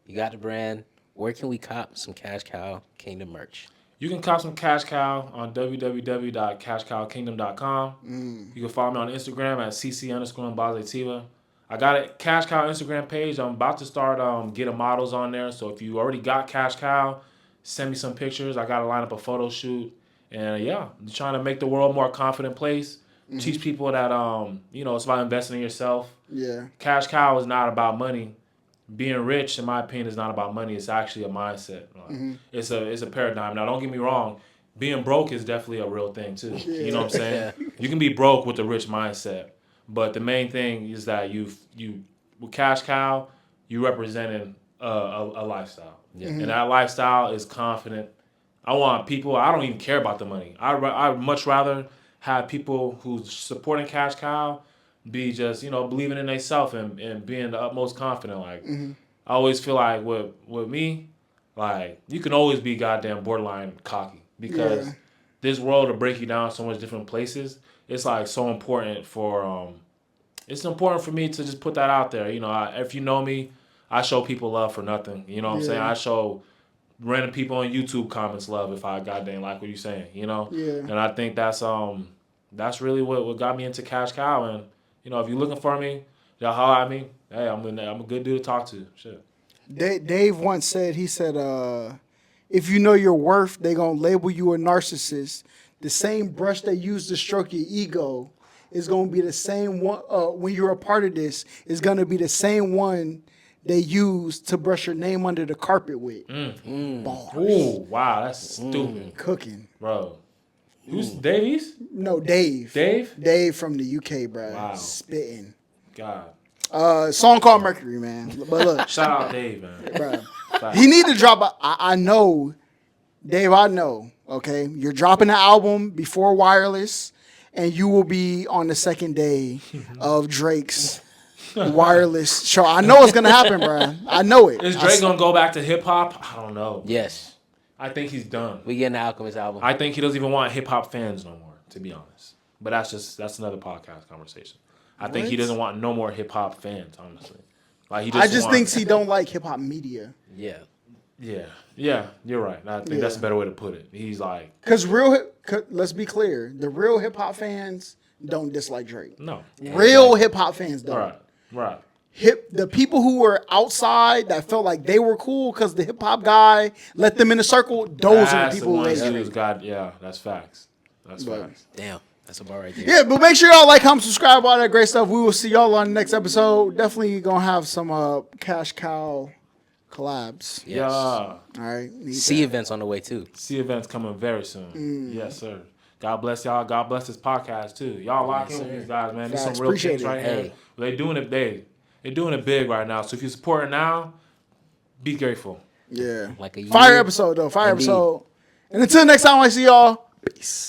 You got the brand. Where can we cop some Cash Cow Kingdom merch? You can cop some Cash Cow on www.cashcowkingdom.com. You can follow me on Instagram at cc_Mbazetiva. I got a Cash Cow Instagram page. I'm about to start getting models on there. So if you already got Cash Cow, send me some pictures. I got to line up a photo shoot. And yeah, I'm trying to make the world a more confident place. Teach people that, it's about investing in yourself. Yeah. Cash Cow is not about money. Being rich, in my opinion, is not about money. It's actually a mindset. Like, it's a paradigm. Now, don't get me wrong. Being broke is definitely a real thing too. You know what I'm saying? You can be broke with a rich mindset, but the main thing is that you with Cash Cow, you representing a lifestyle, and that lifestyle is confident. I want people. I don't even care about the money. I'd much rather have people who's supporting Cash Cow be just, believing in themselves and being the utmost confident. Like, I always feel like with me, like, you can always be goddamn borderline cocky because this world will break you down so much different places. It's, like, so important for, it's important for me to just put that out there. If you know me, I show people love for nothing. You know what I'm saying? I show random people on YouTube comments love if I goddamn like what you're saying, Yeah. And I think that's really what got me into Cash Cow. And if you're looking for me, y'all holler at me. Hey, I'm a good dude to talk to. Shit. Dave once said, he said, if you know your worth, they gonna label you a narcissist. The same brush they use to stroke your ego is gonna be the same one when you're a part of this. Is gonna be the same one they use to brush your name under the carpet with. Bars. Ooh, wow, that's stupid, Cooking. bro. Who's Davies? No, Dave. Dave? Dave from the UK, bro. Wow. Spitting. God. Song called Mercury, man. But look, Shout out Dave, man. bro, he need to drop. I know, Dave. I know. Okay, you're dropping the album before Wireless, and you will be on the second day of Drake's Wireless show. I know it's gonna happen, bro. I know it. Is Drake gonna go back to hip hop? I don't know. Yes. I think he's done. We getting the Alchemist album. I think he doesn't even want hip hop fans no more, to be honest. But that's another podcast conversation. I think he doesn't want no more hip hop fans, honestly. Like he I just wants, think he don't like hip hop media. Yeah. Yeah, you're right. I think that's a better way to put it. He's like, Cause let's be clear, the real hip hop fans don't dislike Drake. no. Real hip hop fans don't. Right. The people who were outside that felt like they were cool because the hip hop guy let them in the circle, those are the people who hate Drake. God, yeah, that's facts. That's facts. Damn. That's a bar right there. Yeah, but make sure y'all like, comment, subscribe, all that great stuff. We will see y'all on the next episode. Definitely gonna have some Cash Cow collabs. Yes. Yeah. All right. C events on the way too. See events coming very soon. Yes, sir. God bless y'all. God bless this podcast too. Y'all lock in with these guys, man. There's some real Appreciate things it. right here. They doing it big. They're doing it big right now. So if you support it now, be grateful. Yeah. Like a Fire year. episode though. Fire Indeed. episode. And until next time I see y'all. Peace.